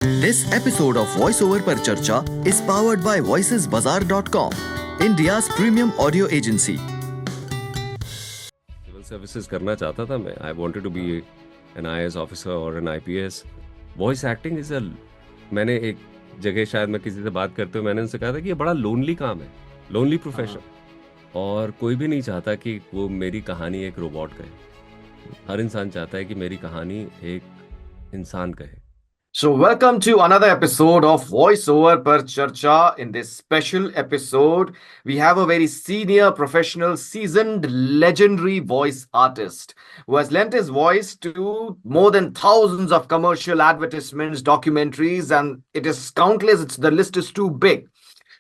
This episode of VoiceOver पर चर्चा is powered by voicesbazaar.com, India's premium audio agency. Civil services करना चाहता था मैं. I wanted to be an IAS officer और an IPS. Voice acting is a, मैंने एक जगह शायद मैं किसी से बात करते हुए मैंने उनसे कहा था कि ये बड़ा लोनली काम है, लोनली प्रोफेशन. और कोई भी नहीं चाहता कि वो मेरी कहानी एक रोबोट कहे. हर इंसान चाहता है कि मेरी कहानी एक इंसान कहे. So, welcome to another episode of VoiceOver Per Charcha. In this special episode, we have a very senior, professional, seasoned, legendary voice artist who has lent his voice to more than thousands of commercial advertisements, documentaries, and it is countless. The list is too big.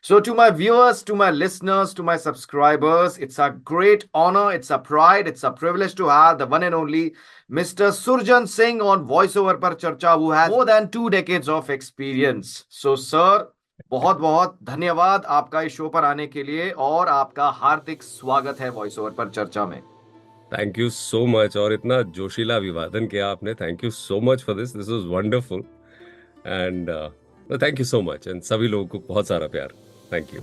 So, to my viewers, to my listeners, to my subscribers, it's a great honor, it's a pride, it's a privilege to have the one and only Mr. Surjan Singh on VoiceOver Per Charcha, who has more than 2 decades of experience. So, sir, बहुत बहुत धन्यवाद आपका इस show पर आने के लिए और आपका हार्दिक स्वागत है वॉइस ओवर पर चर्चा में. Thank you so much. और इतना जोशीला अभिवादन किया आपने. Thank you so much for this was wonderful. And thank you so much. And सभी लोगों को बहुत सारा प्यार. Thank you.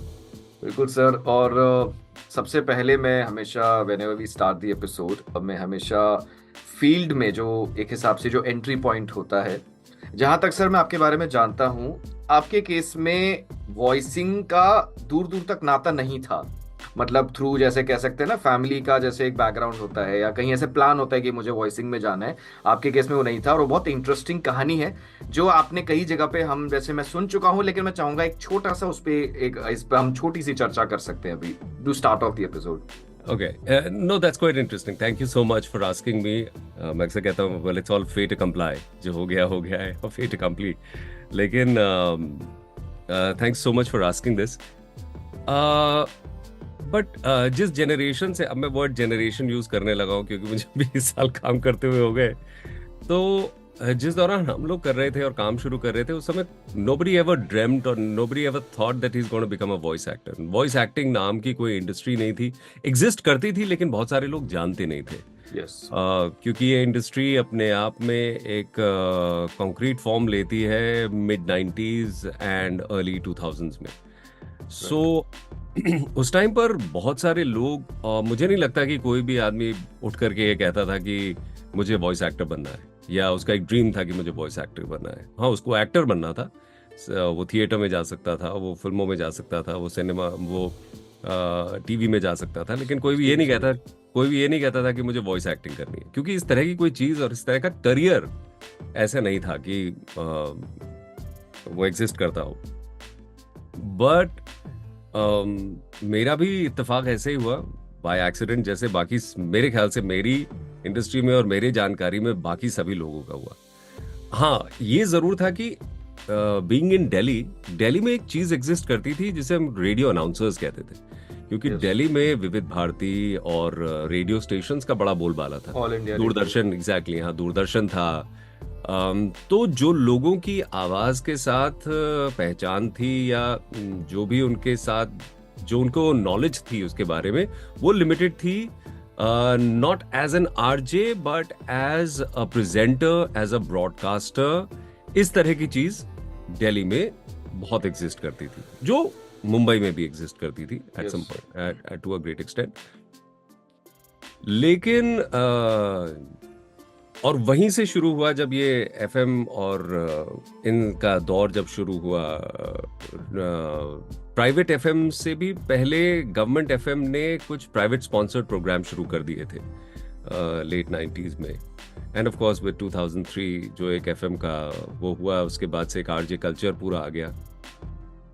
बिल्कुल सर. और सबसे पहले मैं हमेशा whenever we start the episode, अब मैं हमेशा फील्ड में जो एक हिसाब से जो एंट्री पॉइंट होता है, जहां तक सर मैं आपके बारे में जानता हूं, आपके केस में वॉइसिंग का दूर दूर तक नाता नहीं था. मतलब थ्रू जैसे कह सकते हैं ना, फैमिली का जैसे एक बैकग्राउंड होता है या कहीं ऐसे प्लान होता है कि मुझे वॉइसिंग में जाना है. आपके केस में वो नहीं था और वो बहुत इंटरेस्टिंग कहानी है जो आपने कई जगह पे हम जैसे मैं सुन चुका हूं, लेकिन मैं चाहूंगा एक छोटा सा इस पे हम छोटी सी चर्चा कर सकते हैं अभी to start off the episode. Okay. No, that's quite interesting. Thank you so much for asking me. मैं अक्सर कहता हूँ, well, it's all fate to comply. जो हो गया है, और fate to complete. लेकिन thanks so much for asking this. But जिस जनरेशन से, अब मैं वर्ड जनरेशन यूज करने लगा हूँ क्योंकि मुझे 20 साल काम करते हुए हो गए, तो जिस दौरान हम लोग कर रहे थे और काम शुरू कर रहे थे, उस समय nobody ever dreamt और nobody ever thought that he's going to become a voice actor. Voice acting नाम की कोई इंडस्ट्री नहीं थी. एग्जिस्ट करती थी लेकिन बहुत सारे लोग जानते नहीं थे. Yes. क्योंकि ये इंडस्ट्री अपने आप में एक कॉन्क्रीट फॉर्म लेती है mid 90s and early 2000s में. सो उस टाइम पर बहुत सारे लोग, मुझे नहीं लगता कि कोई भी आदमी उठ करके ये कहता था कि मुझे वॉइस एक्टर बनना है, या उसका एक ड्रीम था कि मुझे वॉइस एक्टर बनना है. हाँ, उसको एक्टर बनना था. वो थिएटर में जा सकता था, वो फिल्मों में जा सकता था, वो सिनेमा, वो टीवी में जा सकता था, लेकिन कोई भी ये नहीं कहता था कि मुझे वॉइस एक्टिंग करनी है, क्योंकि इस तरह की कोई चीज और इस तरह का करियर ऐसा नहीं था कि वो एग्जिस्ट करता हो. बट मेरा भी इत्तेफाक ऐसे ही हुआ बाय एक्सीडेंट, जैसे बाकी मेरे ख्याल से मेरी इंडस्ट्री में और मेरे जानकारी में बाकी सभी लोगों का हुआ. हाँ, ये जरूर था कि बीइंग इन दिल्ली में एक चीज एग्जिस्ट करती थी जिसे हम रेडियो अनाउंसर्स कहते थे, क्योंकि दिल्ली में विविध भारती और रेडियो स्टेशंस का बड़ा बोलबाला था. दूरदर्शन, एग्जैक्टली, हाँ, दूरदर्शन था. तो जो लोगों की आवाज के साथ पहचान थी, या जो भी उनके साथ जो उनको नॉलेज थी उसके बारे में, वो लिमिटेड थी. Not as an RJ but as a presenter, as a broadcaster. इस तरह की चीज दिल्ली में बहुत एग्जिस्ट करती थी, जो मुंबई में भी एग्जिस्ट करती थी at some point, to a great extent. लेकिन और वहीं से शुरू हुआ जब ये एफएम और इनका दौर जब शुरू हुआ. प्राइवेट एफएम से भी पहले गवर्नमेंट एफएम ने कुछ प्राइवेट स्पॉन्सर्ड प्रोग्राम शुरू कर दिए थे लेट 90s में. एंड ऑफ कोर्स विद 2003 जो एक एफएम का वो हुआ, उसके बाद से एक आरजे कल्चर पूरा आ गया.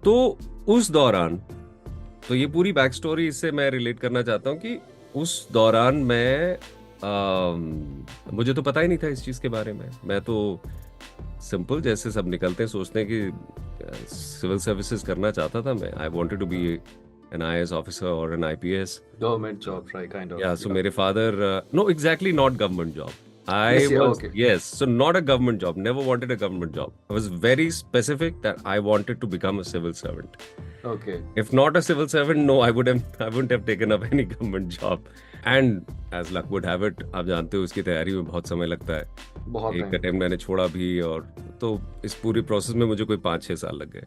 तो उस दौरान, तो ये पूरी बैक स्टोरी इससे मैं रिलेट करना चाहता हूँ कि उस दौरान मैं मुझे तो पता ही नहीं था इस चीज के बारे में. मैं तो सिंपल, जैसे सब निकलते हैं सोचते हैं कि सिविल सर्विसेज करना चाहता था मैं. I wanted to be an IAS officer और an IPS. Government job, right, kind of. Yeah, so मेरे father, no, exactly not government job. Yes, so not a government job. Never wanted a government job. I was very specific that I wanted to become a civil servant. Okay. If not a civil servant, no, I wouldn't have taken up any government job. And as luck would have it, आप जानते हो इसकी तैयारी में बहुत समय लगता है. बहुत एक अटेम्प्ट मैंने छोड़ा भी, और तो इस पूरी प्रोसेस में मुझे कोई 5-6 साल लग गए.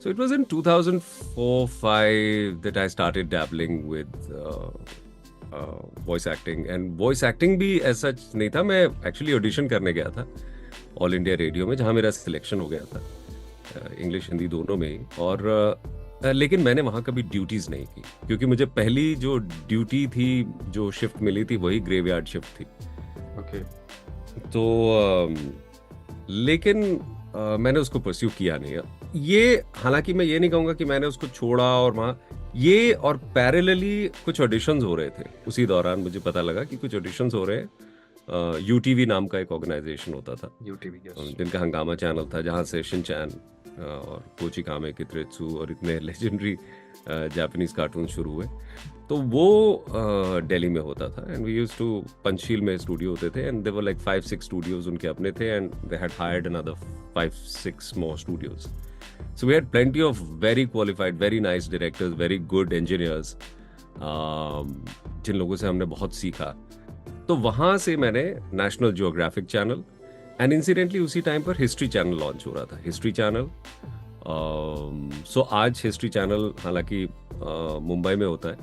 So it was in 2004-5 that I started dabbling with voice acting. And voice acting भी as such नहीं था. मैं actually audition करने गया था ऑल इंडिया रेडियो में, जहाँ मेरा सिलेक्शन हो गया था इंग्लिश हिंदी दोनों में ही. और लेकिन मैंने वहाँ कभी ड्यूटीज नहीं की, क्योंकि मुझे पहली जो ड्यूटी थी, जो शिफ्ट मिली थी, वही ग्रेवयार्ड शिफ्ट थी. ओके. तो लेकिन मैंने उसको परस्यू किया नहीं. ये हालांकि मैं ये नहीं कहूँगा कि मैंने उसको छोड़ा, और वहाँ ये और पैरेलली कुछ ऑडिशंस हो रहे थे. उसी दौरान मुझे पता लगा कि कुछ ऑडिशंस हो रहे हैं. यूटीवी नाम का एक ऑर्गेनाइजेशन होता था, यूटीवी, जिनका हंगामा चैनल था, जहाँ से शिनचैन और कोची कामे कित्रेत्सु और इतने लेजेंडरी जापानीज कार्टून शुरू हुए. तो वो दिल्ली में होता था. And we used to, Panchsheel में स्टूडियो होते थे, and they were like 5-6 studios उनके अपने थे, and they had hired another 5-6 more studios. So we had plenty of very qualified, very nice directors, very good engineers, जिन लोगों से हमने बहुत सीखा. तो वहाँ से मैंने national geographic channel, and incidentally उसी टाइम पर हिस्ट्री चैनल लॉन्च हो रहा था. हिस्ट्री चैनल, सो आज हिस्ट्री चैनल हालांकि मुंबई में होता है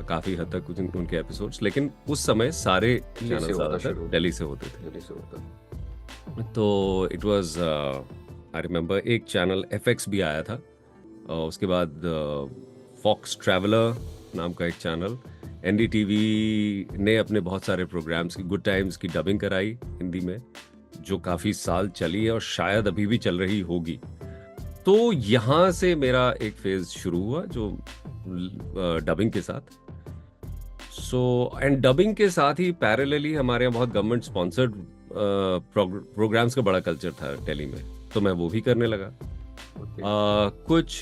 काफ़ी हद तक उनके एपिसोड्स, लेकिन उस समय सारे चैनल ज़्यादातर दिल्ली से होते थे. तो इट वाज, आई रिमेंबर एक चैनल FX भी आया था. उसके बाद फॉक्स ट्रैवलर नाम का एक चैनल. NDTV ने अपने बहुत सारे प्रोग्राम्स की, गुड टाइम्स की डबिंग कराई हिंदी में, जो काफ़ी साल चली है और शायद अभी भी चल रही होगी. तो यहाँ से मेरा एक फेज शुरू हुआ जो डबिंग के साथ. एंड डबिंग के साथ ही पैरेलली हमारे यहाँ बहुत गवर्नमेंट स्पॉन्सर्ड प्रोग्राम्स का बड़ा कल्चर था दिल्ली में, तो मैं वो भी करने लगा. कुछ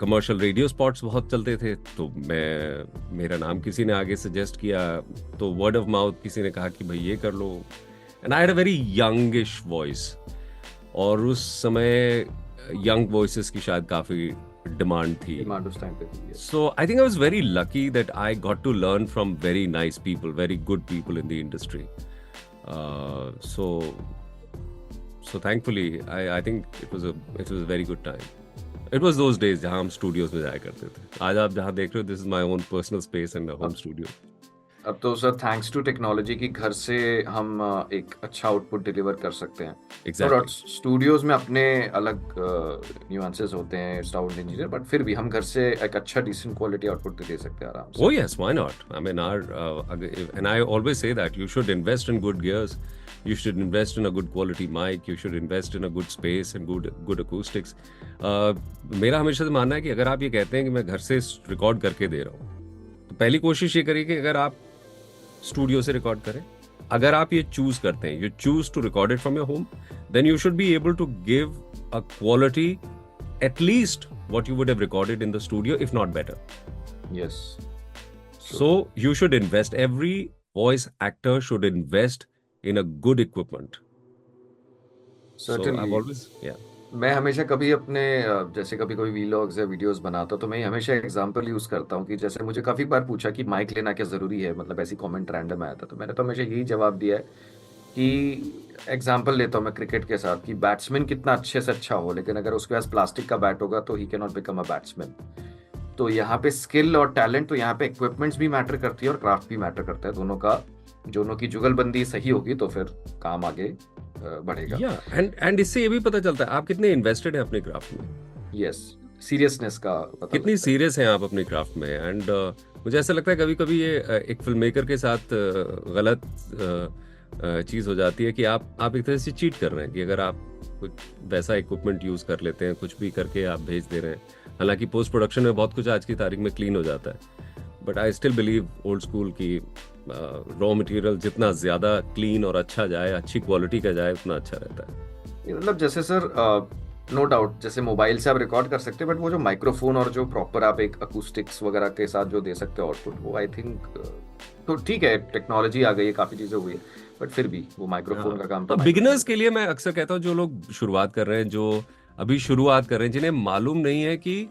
कमर्शियल रेडियो स्पॉट्स बहुत चलते थे, तो मेरा नाम किसी ने आगे सजेस्ट किया, तो वर्ड ऑफ माउथ किसी ने कहा कि भाई ये कर लो. And I had a very youngish voice, और उस समय यंग वॉइसेस की शायद काफी डिमांड थी. So I think I was very lucky that I got to learn from very nice people, very good people in the industry. So thankfully, I think it was a very good time. It was those days जहाँ हम studios में जाया करते थे. आज आप जहाँ देख रहे हो, this is my own personal space and a home studio. अब तो सर थैंक्स टू टेक्नोलॉजी की घर से हम एक अच्छा आउटपुट डिलीवर कर सकते हैं. Exactly. स्टूडियोज में अपने अलग न्यूएंसेस होते हैं, साउंड इंजीनियर, बट फिर भी हम घर से एक अच्छा डिसेंट क्वालिटी आउटपुट दे सकते हैं आराम से. Oh yes, why not? I mean, and I always say that you should invest in good gears. You should invest in a good quality mic. You should invest in a good space and good acoustics. मेरा हमेशा से मानना है कि अगर आप ये कहते हैं कि मैं घर से रिकॉर्ड करके दे रहा हूँ, तो पहली कोशिश ये करिए कि अगर आप स्टूडियो से रिकॉर्ड करें. अगर आप ये चूज करते हैं, you choose to record it from your home, then you should be able to give a quality at least what you would have recorded in the studio, if not better. Yes. So you should invest. Every voice actor should invest in a good equipment. Certainly. So I've always, yeah. मैं हमेशा कभी अपने जैसे कभी कोई vlogs या videos बनाता हूँ, तो मैं हमेशा एग्जांपल यूज करता हूँ कि जैसे मुझे काफी बार पूछा कि माइक लेना क्या जरूरी है, मतलब ऐसी कमेंट रैंडम आया था, तो मैंने तो हमेशा यही जवाब दिया है कि एग्जांपल लेता हूँ मैं क्रिकेट के साथ, कि बैट्समैन कितना अच्छे से अच्छा हो, लेकिन अगर उसके पास प्लास्टिक का बैट होगा तो he can not become a batsman. तो यहाँ पे स्किल और टैलेंट, तो यहाँ पे इक्विपमेंट्स भी मैटर करती है और क्राफ्ट भी मैटर करता है. दोनों की जुगलबंदी सही होगी तो फिर काम आगे बढ़ेगा. एंड इससे ये भी पता चलता है आप कितने इन्वेस्टेड हैं अपने क्राफ्ट में. यस, सीरियसनेस का पता कितनी सीरियस हैं आप अपने क्राफ्ट में. एंड मुझे ऐसा लगता है कभी कभी ये एक फिल्म मेकर के साथ गलत चीज हो जाती है कि आप एक तरह से चीट कर रहे हैं, कि अगर आप कुछ वैसा इक्विपमेंट यूज कर लेते हैं, कुछ भी करके आप भेज दे रहे हैं. हालांकि पोस्ट प्रोडक्शन में बहुत कुछ आज की तारीख में क्लीन हो जाता है, but I still believe old school की रॉ मटेरियल जितना ज्यादा क्लीन और अच्छा जाए, अच्छी क्वालिटी का जाए, उतना अच्छा रहता है. मतलब जैसे सर नो डाउट, जैसे मोबाइल से आप रिकॉर्ड कर सकते हैं, बट वो जो माइक्रोफोन और जो प्रॉपर आप एक अकूस्टिक्स वगैरह के साथ जो दे सकते हो आउटपुट, वो आई थिंक तो ठीक है, टेक्नोलॉजी आ गई है, काफी चीजें हुई है, बट फिर भी वो माइक्रोफोन का काम तो बिगिनर्स के लिए मैं अक्सर कहता हूँ, जो लोग शुरुआत कर रहे हैं, जो अभी शुरुआत कर रहे हैं, जिन्हें मालूम नहीं है कि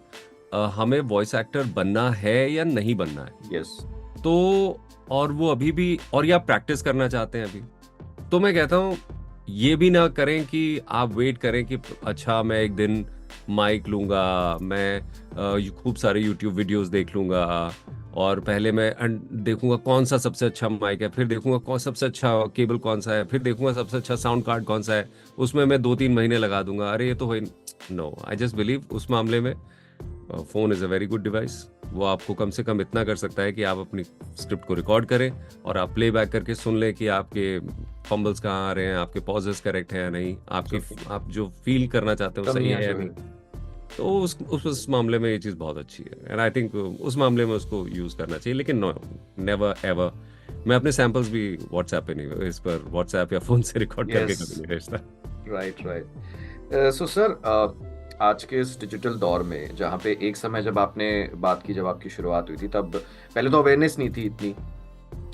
हमें वॉइस एक्टर बनना है या नहीं बनना है. यस. तो और वो अभी भी, और या प्रैक्टिस करना चाहते हैं अभी, तो मैं कहता हूँ ये भी ना करें कि आप वेट करें कि अच्छा मैं एक दिन माइक लूंगा, मैं खूब सारे यूट्यूब वीडियोस देख लूंगा, और पहले मैं देखूंगा कौन सा सबसे अच्छा माइक है, फिर देखूंगा कौन सबसे अच्छा केबल कौन सा है, फिर देखूंगा सबसे अच्छा साउंड कार्ड कौन सा है, उसमें मैं 2-3 महीने लगा दूंगा। अरे ये तो हो, नो, आई जस्ट बिलीव उस मामले में phone is a very good device. वो आपको कम से कम इतना कर सकता है कि आप अपनी स्क्रिप्ट को रिकॉर्ड करें और आप प्ले बैक करके सुन लें कि आपके फंबल्स कहाँ आ रहे हैं, आपके पॉजेस करेक्ट है या नहीं, आप जो फील करना चाहते हो सही कमियां है या जो नहीं। है। तो उस मामले में ये चीज़ बहुत अच्छी है, एंड आई थिंक उस मामले में उसको यूज़ करना चाहिए। लेकिन नो, नेवर एवर, मैं अपने सैंपल्स भी व्हाट्सएप पे नहीं, इस पर व्हाट्सएप या फोन से रिकॉर्ड करके यस, कभी नहीं भेजता। Right right. सो सर, आज के इस डिजिटल दौर में जहाँ पे एक समय जब आपने बात की, जब आपकी शुरुआत हुई थी, तब पहले तो अवेयरनेस नहीं थी इतनी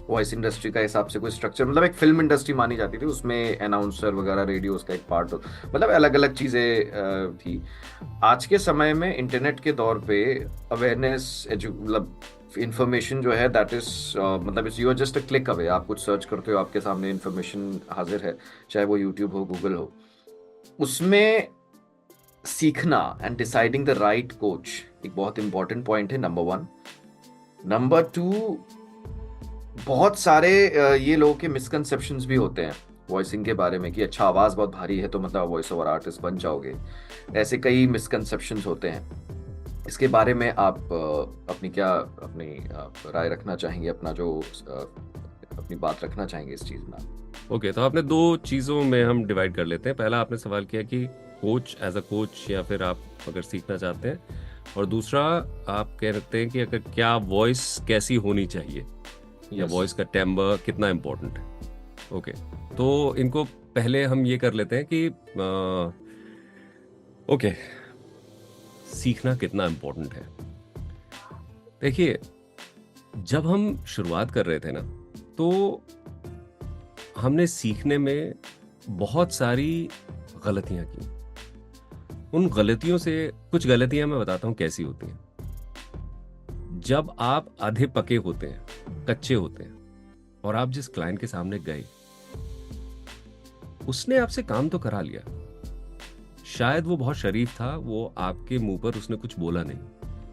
वॉइस इंडस्ट्री का हिसाब से, कोई स्ट्रक्चर, मतलब एक फिल्म इंडस्ट्री मानी जाती थी, उसमें अनाउंसर वगैरह, रेडियो उसका एक पार्ट हो, मतलब अलग अलग चीज़ें थी। आज के समय में इंटरनेट के दौर पे अवेयरनेस, मतलब इंफॉर्मेशन जो है दैट इज, मतलब is you are just a click away. आप कुछ सर्च करते हो, आपके सामने इंफॉर्मेशन हाजिर है, चाहे वो यूट्यूब हो, गूगल हो। उसमें सीखना and deciding the right coach एक बहुत इंपॉर्टेंट पॉइंट है, नंबर वन। नंबर टू, बहुत सारे ये लोगों के मिसकंसेप्शंस भी होते हैं वॉइसिंग के बारे में, कि अच्छा आवाज़ बहुत भारी है तो मतलब वॉइस ओवर आर्टिस्ट बन जाओगे। ऐसे कई मिसकंसेप्शंस होते हैं। इसके बारे में आप अपनी क्या, अपनी राय रखना चाहेंगे, अपना जो अपनी बात रखना चाहेंगे इस चीज़ में आप? ओके, तो आपने दो चीज़ों में हम डिवाइड कर लेते हैं। पहला आपने सवाल किया कि कोच, एज अ कोच, या फिर आप अगर सीखना चाहते हैं, और दूसरा आप कहते हैं कि अगर क्या वॉइस कैसी होनी चाहिए, या Yes. वॉइस का टेम्बर कितना इम्पोर्टेंट है। ओके, तो इनको पहले हम ये कर लेते हैं कि ओके, सीखना कितना इम्पोर्टेंट है। देखिए, जब हम शुरुआत कर रहे थे ना, तो हमने सीखने में बहुत सारी गलतियां की। उन गलतियों से, कुछ गलतियां मैं बताता हूं कैसी होती हैं। जब आप आधे पके होते हैं, कच्चे होते हैं, और आप जिस क्लाइंट के सामने गए, उसने आपसे काम तो करा लिया, शायद वो बहुत शरीफ था, वो आपके मुंह पर उसने कुछ बोला नहीं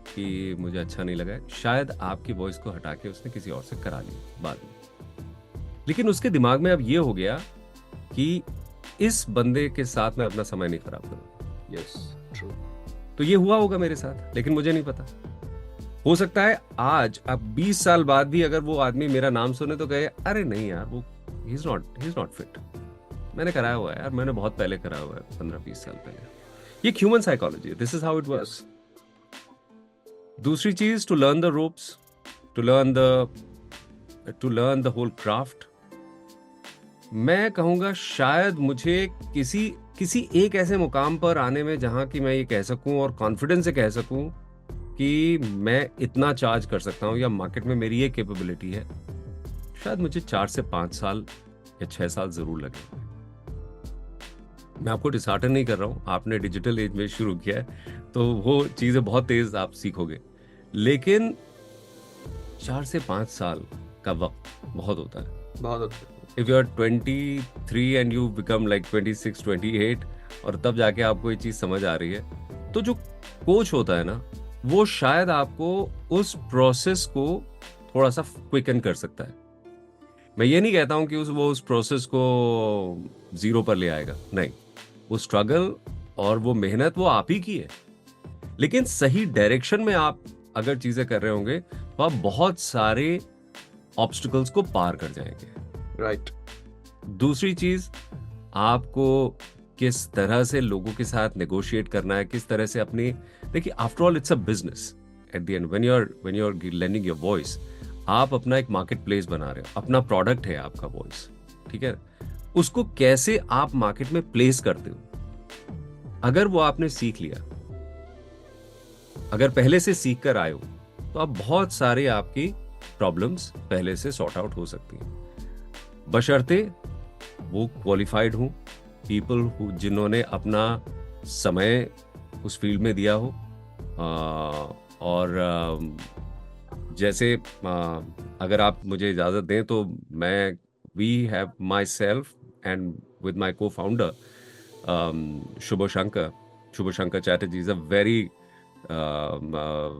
कि मुझे अच्छा नहीं लगा, शायद आपकी वॉइस को हटा के उसने किसी और से करा लिया बाद में। लेकिन उसके दिमाग में अब ये हो गया कि इस बंदे के साथ मैं अपना समय नहीं खराब करूं। Yes, true. तो ये हुआ होगा मेरे साथ, लेकिन मुझे नहीं पता। हो सकता है आज, अब 20 साल बाद भी अगर वो आदमी मेरा नाम सुने तो कहे, अरे नहीं यार, वो ही इज नॉट फिट, मैंने कराया हुआ है यार, मैंने बहुत पहले कराया हुआ है, 15-20 साल पहले। ये ह्यूमन साइकोलॉजी है, this is how it works. दूसरी चीज, to learn the ropes, to learn the whole craft, मैं कहूंगा शायद मुझे किसी एक ऐसे मुकाम पर आने में जहां कि मैं ये कह सकूं और कॉन्फिडेंस से कह सकूं कि मैं इतना चार्ज कर सकता हूं, या मार्केट में मेरी ये कैपेबिलिटी है, शायद मुझे 4 से 5 साल या 6 साल जरूर लगे। मैं आपको डिसहार्टन नहीं कर रहा हूं, आपने डिजिटल एज में शुरू किया है तो वो चीजें बहुत तेज आप सीखोगे, लेकिन 4 से 5 साल का वक्त बहुत होता है। बहुत if you are 23 and you become like 26, 28, और तब जाके आपको ये चीज समझ आ रही है, तो जो कोच होता है ना, वो शायद आपको उस प्रोसेस को थोड़ा सा क्विकन कर सकता है। मैं ये नहीं कहता हूं कि वो उस प्रोसेस को 0 पर ले आएगा, नहीं, वो स्ट्रगल और वो मेहनत वो आप ही की है, लेकिन सही डायरेक्शन में आप अगर चीजें कर रहे होंगे तो आप बहुत सारे ऑब्स्टिकल्स को पार कर जाएंगे। राइट। दूसरी चीज, आपको किस तरह से लोगों के साथ नेगोशिएट करना है, किस तरह से अपनी, देखिए after all it's a business at the end, when you are lending your voice, आप अपना एक मार्केट प्लेस बना रहे हो, अपना प्रोडक्ट है आपका वॉइस, ठीक है, उसको कैसे आप मार्केट में प्लेस करते हो, अगर वो आपने सीख लिया, अगर पहले से सीख कर आए हो, तो आप बहुत सारे आपकी प्रॉब्लम्स पहले से सॉर्ट आउट हो सकती हैं, बशर्ते वो क्वालिफाइड हो, पीपल जिन्होंने अपना समय उस फील्ड में दिया हो। और जैसे अगर आप मुझे इजाज़त दें तो मैं we have myself and with my co-founder, Shubho Shankar Chatterjee is a um, uh,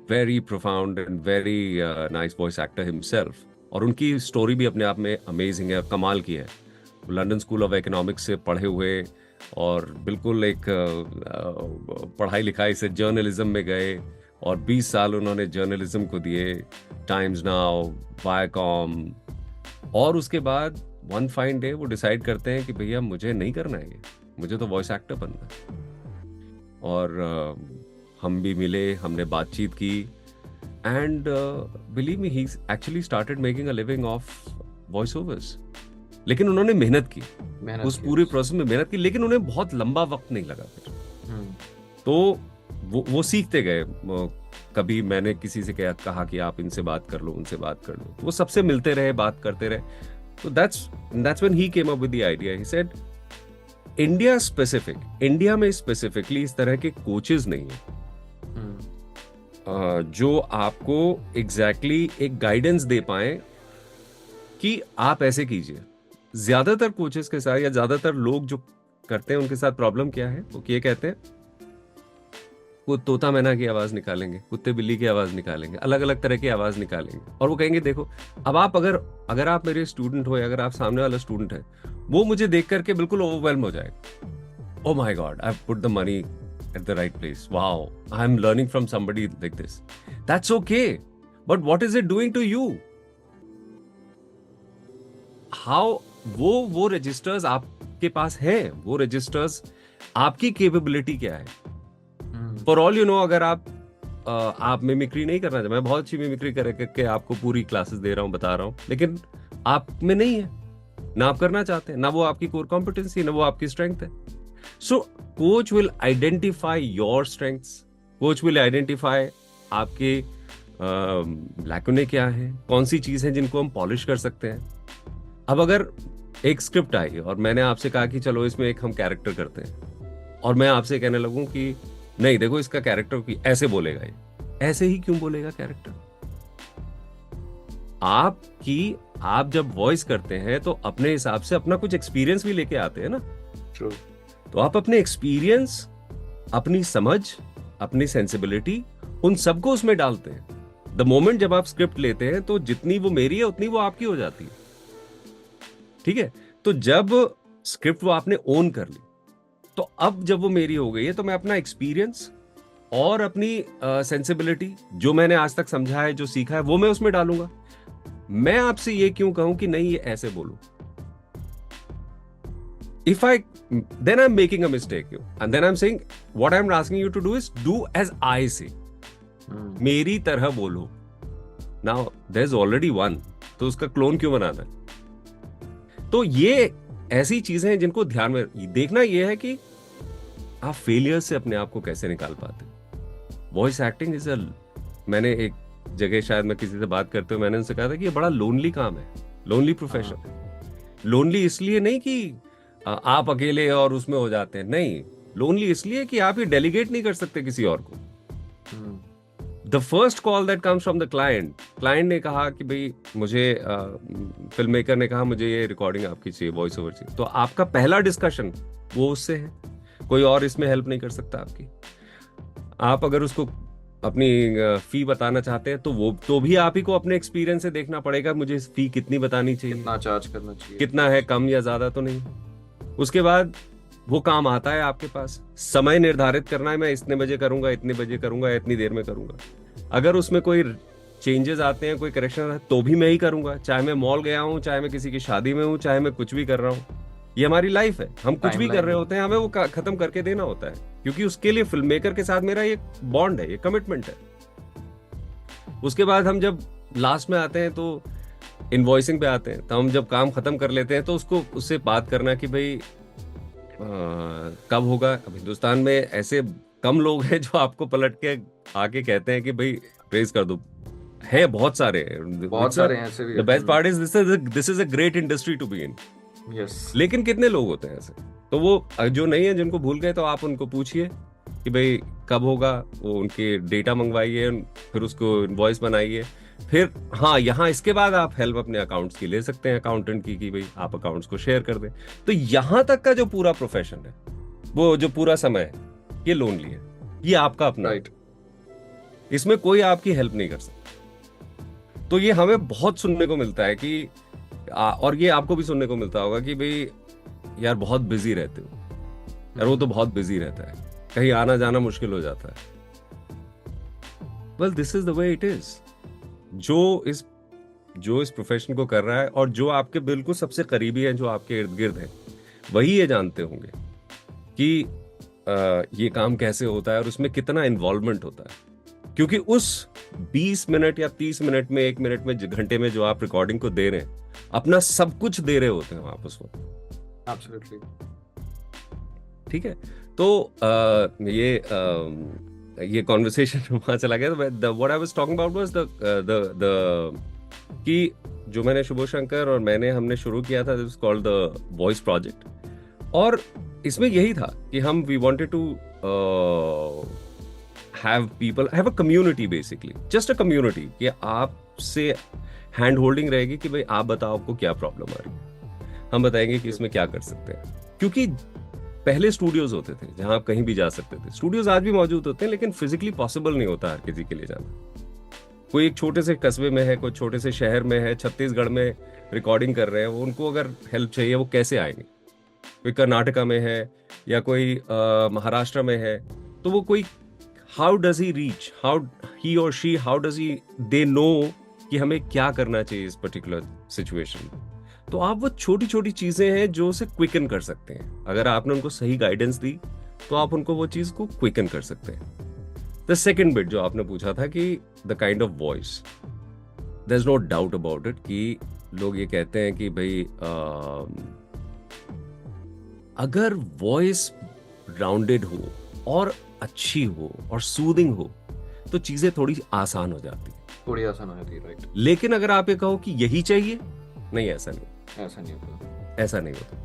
very profound and very nice voice actor himself. और उनकी स्टोरी भी अपने आप में अमेजिंग है, कमाल की है. लंदन स्कूल ऑफ इकोनॉमिक्स से पढ़े हुए और बिल्कुल एक पढ़ाई लिखाई से जर्नलिज्म में गए और 20 साल उन्होंने जर्नलिज्म को दिए, टाइम्स नाउ, वायाकॉम. और उसके बाद वन फाइन डे वो डिसाइड करते हैं कि भैया मुझे नहीं करना है ये, मुझे तो वॉइस एक्टर बनना है. और हम भी मिले, हमने बातचीत की, and believe me he actually started making a living of voice overs. लेकिन उन्होंने मेहनत की, उस पूरे प्रोसेस में मेहनत की, लेकिन उन्हें बहुत लंबा वक्त नहीं लगा फिर. तो वो सीखते गए. कभी मैंने किसी से कहा कि आप इनसे बात कर लो, उनसे बात कर लो, वो सबसे मिलते रहे, बात करते रहे. तो that's when he came up with the idea. He said India में स्पेसिफिकली इस तरह के कोचेस नहीं है जो आपको एग्जैक्टली एक गाइडेंस दे पाए कि आप ऐसे कीजिए. ज्यादातर कोचेस के साथ या ज्यादातर लोग जो करते हैं उनके साथ प्रॉब्लम क्या है, वो ये कहते हैं वो तोता मैना की आवाज निकालेंगे, कुत्ते बिल्ली की आवाज निकालेंगे, अलग अलग तरह की आवाज निकालेंगे, और वो कहेंगे देखो अब आप अगर आप मेरे स्टूडेंट हो या अगर आप सामने वाला स्टूडेंट है, वो मुझे देख करके बिल्कुल ओवरवेल्म हो जाएगा. Oh my God, I have put the money at the right place, wow, I am learning from somebody like this. That's okay, but what is it doing to you? How वो registers आपके पास है, वो registers आपकी capability क्या है? For all you know, अगर आप मिमिक्री नहीं करना चाहते, मैं बहुत अच्छी मिमिक्री करके आपको पूरी क्लासेस दे रहा हूं, बता रहा हूं, लेकिन आप में नहीं है, ना आप करना चाहते हैं, ना वो आपकी कोर कॉम्पिटेंसी, ना वो आपकी स्ट्रेंथ है. So coach will identify your strengths, coach will identify आपके लैकुने क्या है, कौन सी चीज है जिनको हम पॉलिश कर सकते हैं. अब अगर एक स्क्रिप्ट आई और मैंने आपसे कहा कि चलो इसमें एक हम कैरेक्टर करते हैं, और मैं आपसे कहने लगूं कि नहीं देखो इसका कैरेक्टर की ऐसे बोलेगा, ये ऐसे ही क्यों बोलेगा कैरेक्टर? आप जब वॉइस करते हैं तो अपने हिसाब से अपना कुछ एक्सपीरियंस भी लेके आते हैं ना. True. तो आप अपने एक्सपीरियंस, अपनी समझ, अपनी सेंसिबिलिटी, उन सबको उसमें डालते हैं. द मोमेंट जब आप स्क्रिप्ट लेते हैं तो जितनी वो मेरी है उतनी वो आपकी हो जाती है. ठीक है, तो जब स्क्रिप्ट वो आपने ओन कर ली, तो अब जब वो मेरी हो गई है तो मैं अपना एक्सपीरियंस और अपनी सेंसिबिलिटी, जो मैंने आज तक समझा है, जो सीखा है, वो मैं उसमें डालूंगा. मैं आपसे ये क्यों कहूं कि नहीं ये ऐसे बोलो? then I'm making a mistake, and then I'm saying what I'm asking you to do is do as I say. मेरी तरह बोलो. Now there's already one, तो उसका क्लोन क्यों बनाना है? तो ये ऐसी चीजें हैं जिनको ध्यान में देखना. ये है कि आप फेलियर से अपने आप को कैसे निकाल पाते. वॉइस एक्टिंग इज मैंने एक जगह, शायद मैं किसी से बात करते हुए मैंने उनसे कहा था कि ये बड़ा लोनली काम है, लोनली प्रोफेशन है. लोनली इसलिए नहीं कि आप अकेले और उसमें हो जाते हैं, नहीं, लोनली इसलिए कि आप ये डेलीगेट नहीं कर सकते किसी और को. The first call that comes from the client ने कहा कि भाई मुझे फिल्म मेकर ने कहा मुझे ये रिकॉर्डिंग आपकी चाहिए, वॉइस ओवर चाहिए, तो आपका पहला डिस्कशन वो उससे है, कोई और इसमें हेल्प नहीं कर सकता आपकी. आप अगर उसको अपनी फी बताना चाहते हैं तो भी आप ही को अपने एक्सपीरियंस से देखना पड़ेगा, मुझे फी कितनी बतानी चाहिए, कितना चार्ज करना चाहिए, कितना है, कम या ज्यादा तो नहीं. उसके बाद वो काम आता है आपके पास, समय निर्धारित करना है, मैं इतने बजे करूंगा, इतने बजे करूंगा, इतनी देर में करूंगा. अगर उसमें कोई चेंजेस आते हैं, कोई करेक्शन आता है, तो भी मैं ही करूंगा, चाहे मैं मॉल गया हूं, चाहे मैं किसी की शादी में हूं, चाहे मैं कुछ भी कर रहा हूं. ये हमारी लाइफ है, हम कुछ भी कर रहे होते हैं, हमें वो खत्म करके देना होता है, क्योंकि उसके लिए फिल्म मेकर के साथ मेरा ये बॉन्ड है, ये कमिटमेंट है. उसके बाद हम जब लास्ट में आते हैं तो इनवॉइसिंग पे आते हैं, तो हम जब काम खत्म कर लेते हैं तो उससे बात करना कि भाई कब होगा. अब हिंदुस्तान में ऐसे कम लोग हैं जो आपको पलट के आके कहते हैं कि भाई रेज कर दो. है बहुत सारे ऐसे भी. The best part is this is a great industry to be in. Yes, लेकिन कितने लोग होते हैं ऐसे? तो वो जो नहीं है, जिनको भूल गए, तो आप उनको पूछिए कि भाई कब होगा, वो उनके डेटा मंगवाइए, फिर उसको इनवॉइस बनाइए, फिर हाँ, यहाँ इसके बाद आप हेल्प अपने अकाउंट्स की ले सकते हैं, अकाउंटेंट की, कि भाई आप अकाउंट्स को शेयर कर दें। तो यहां तक का जो पूरा प्रोफेशन है, वो जो पूरा समय है, ये लोनली है, ये आपका अपना है। राइट। इसमें कोई आपकी हेल्प नहीं कर सकता। तो ये हमें बहुत सुनने को मिलता है कि और ये आपको भी सुनने को मिलता होगा कि भाई यार बहुत बिजी रहते हो, यार वो तो बहुत बिजी रहता है, कहीं आना जाना मुश्किल हो जाता है। Well, this is the way it is. जो इस प्रोफेशन को कर रहा है और जो आपके बिल्कुल सबसे करीबी हैं, जो आपके इर्द गिर्द हैं, वही ये जानते होंगे कि ये काम कैसे होता है और उसमें कितना इन्वॉल्वमेंट होता है। क्योंकि उस 20 मिनट या 30 मिनट में, 1 मिनट में, घंटे में जो आप रिकॉर्डिंग को दे रहे हैं, अपना सब कुछ दे रहे होते हैं आप उसको। एब्सोल्युटली। ठीक है। तो ये कॉन्वर्सेशन वहां चला गया। What I was talking about was the कि जो मैंने शुभ शंकर और हमने शुरू किया था, this called the voice project. और इसमें यही था कि हम we wanted to have a community, basically just a community, कि आपसे हैंड होल्डिंग रहेगी कि भाई आप बताओ आपको क्या प्रॉब्लम आ रही है, हम बताएंगे कि इसमें क्या कर सकते हैं। क्योंकि पहले स्टूडियोज होते थे जहां आप कहीं भी जा सकते थे, स्टूडियोज आज भी मौजूद होते हैं, लेकिन फिजिकली पॉसिबल नहीं होता हर किसी के लिए जाना। कोई एक छोटे से कस्बे में है, कोई छोटे से शहर में है, छत्तीसगढ़ में रिकॉर्डिंग कर रहे हैं, उनको अगर हेल्प चाहिए वो कैसे आएंगे? कोई कर्नाटका में है या कोई महाराष्ट्र में है, तो वो कोई how does he reach, how he और she, how does he they know कि हमें क्या करना चाहिए इस पर्टिकुलर सिचुएशन में। तो आप वो छोटी छोटी चीजें हैं जो उसे क्विकन कर सकते हैं। अगर आपने उनको सही गाइडेंस दी तो आप उनको वो चीज को क्विकन कर सकते हैं। द सेकेंड बिट जो आपने पूछा था कि the kind of voice, there is no doubt about it कि लोग ये कहते हैं कि भाई अगर वॉइस राउंडेड हो और अच्छी हो और सूदिंग हो तो चीजें थोड़ी आसान हो जाती है, थोड़ी आसान हो जाती है। राइट। लेकिन अगर आप ये कहो कि यही चाहिए, नहीं, ऐसा नहीं, ऐसा नहीं होता। ऐसा नहीं होता।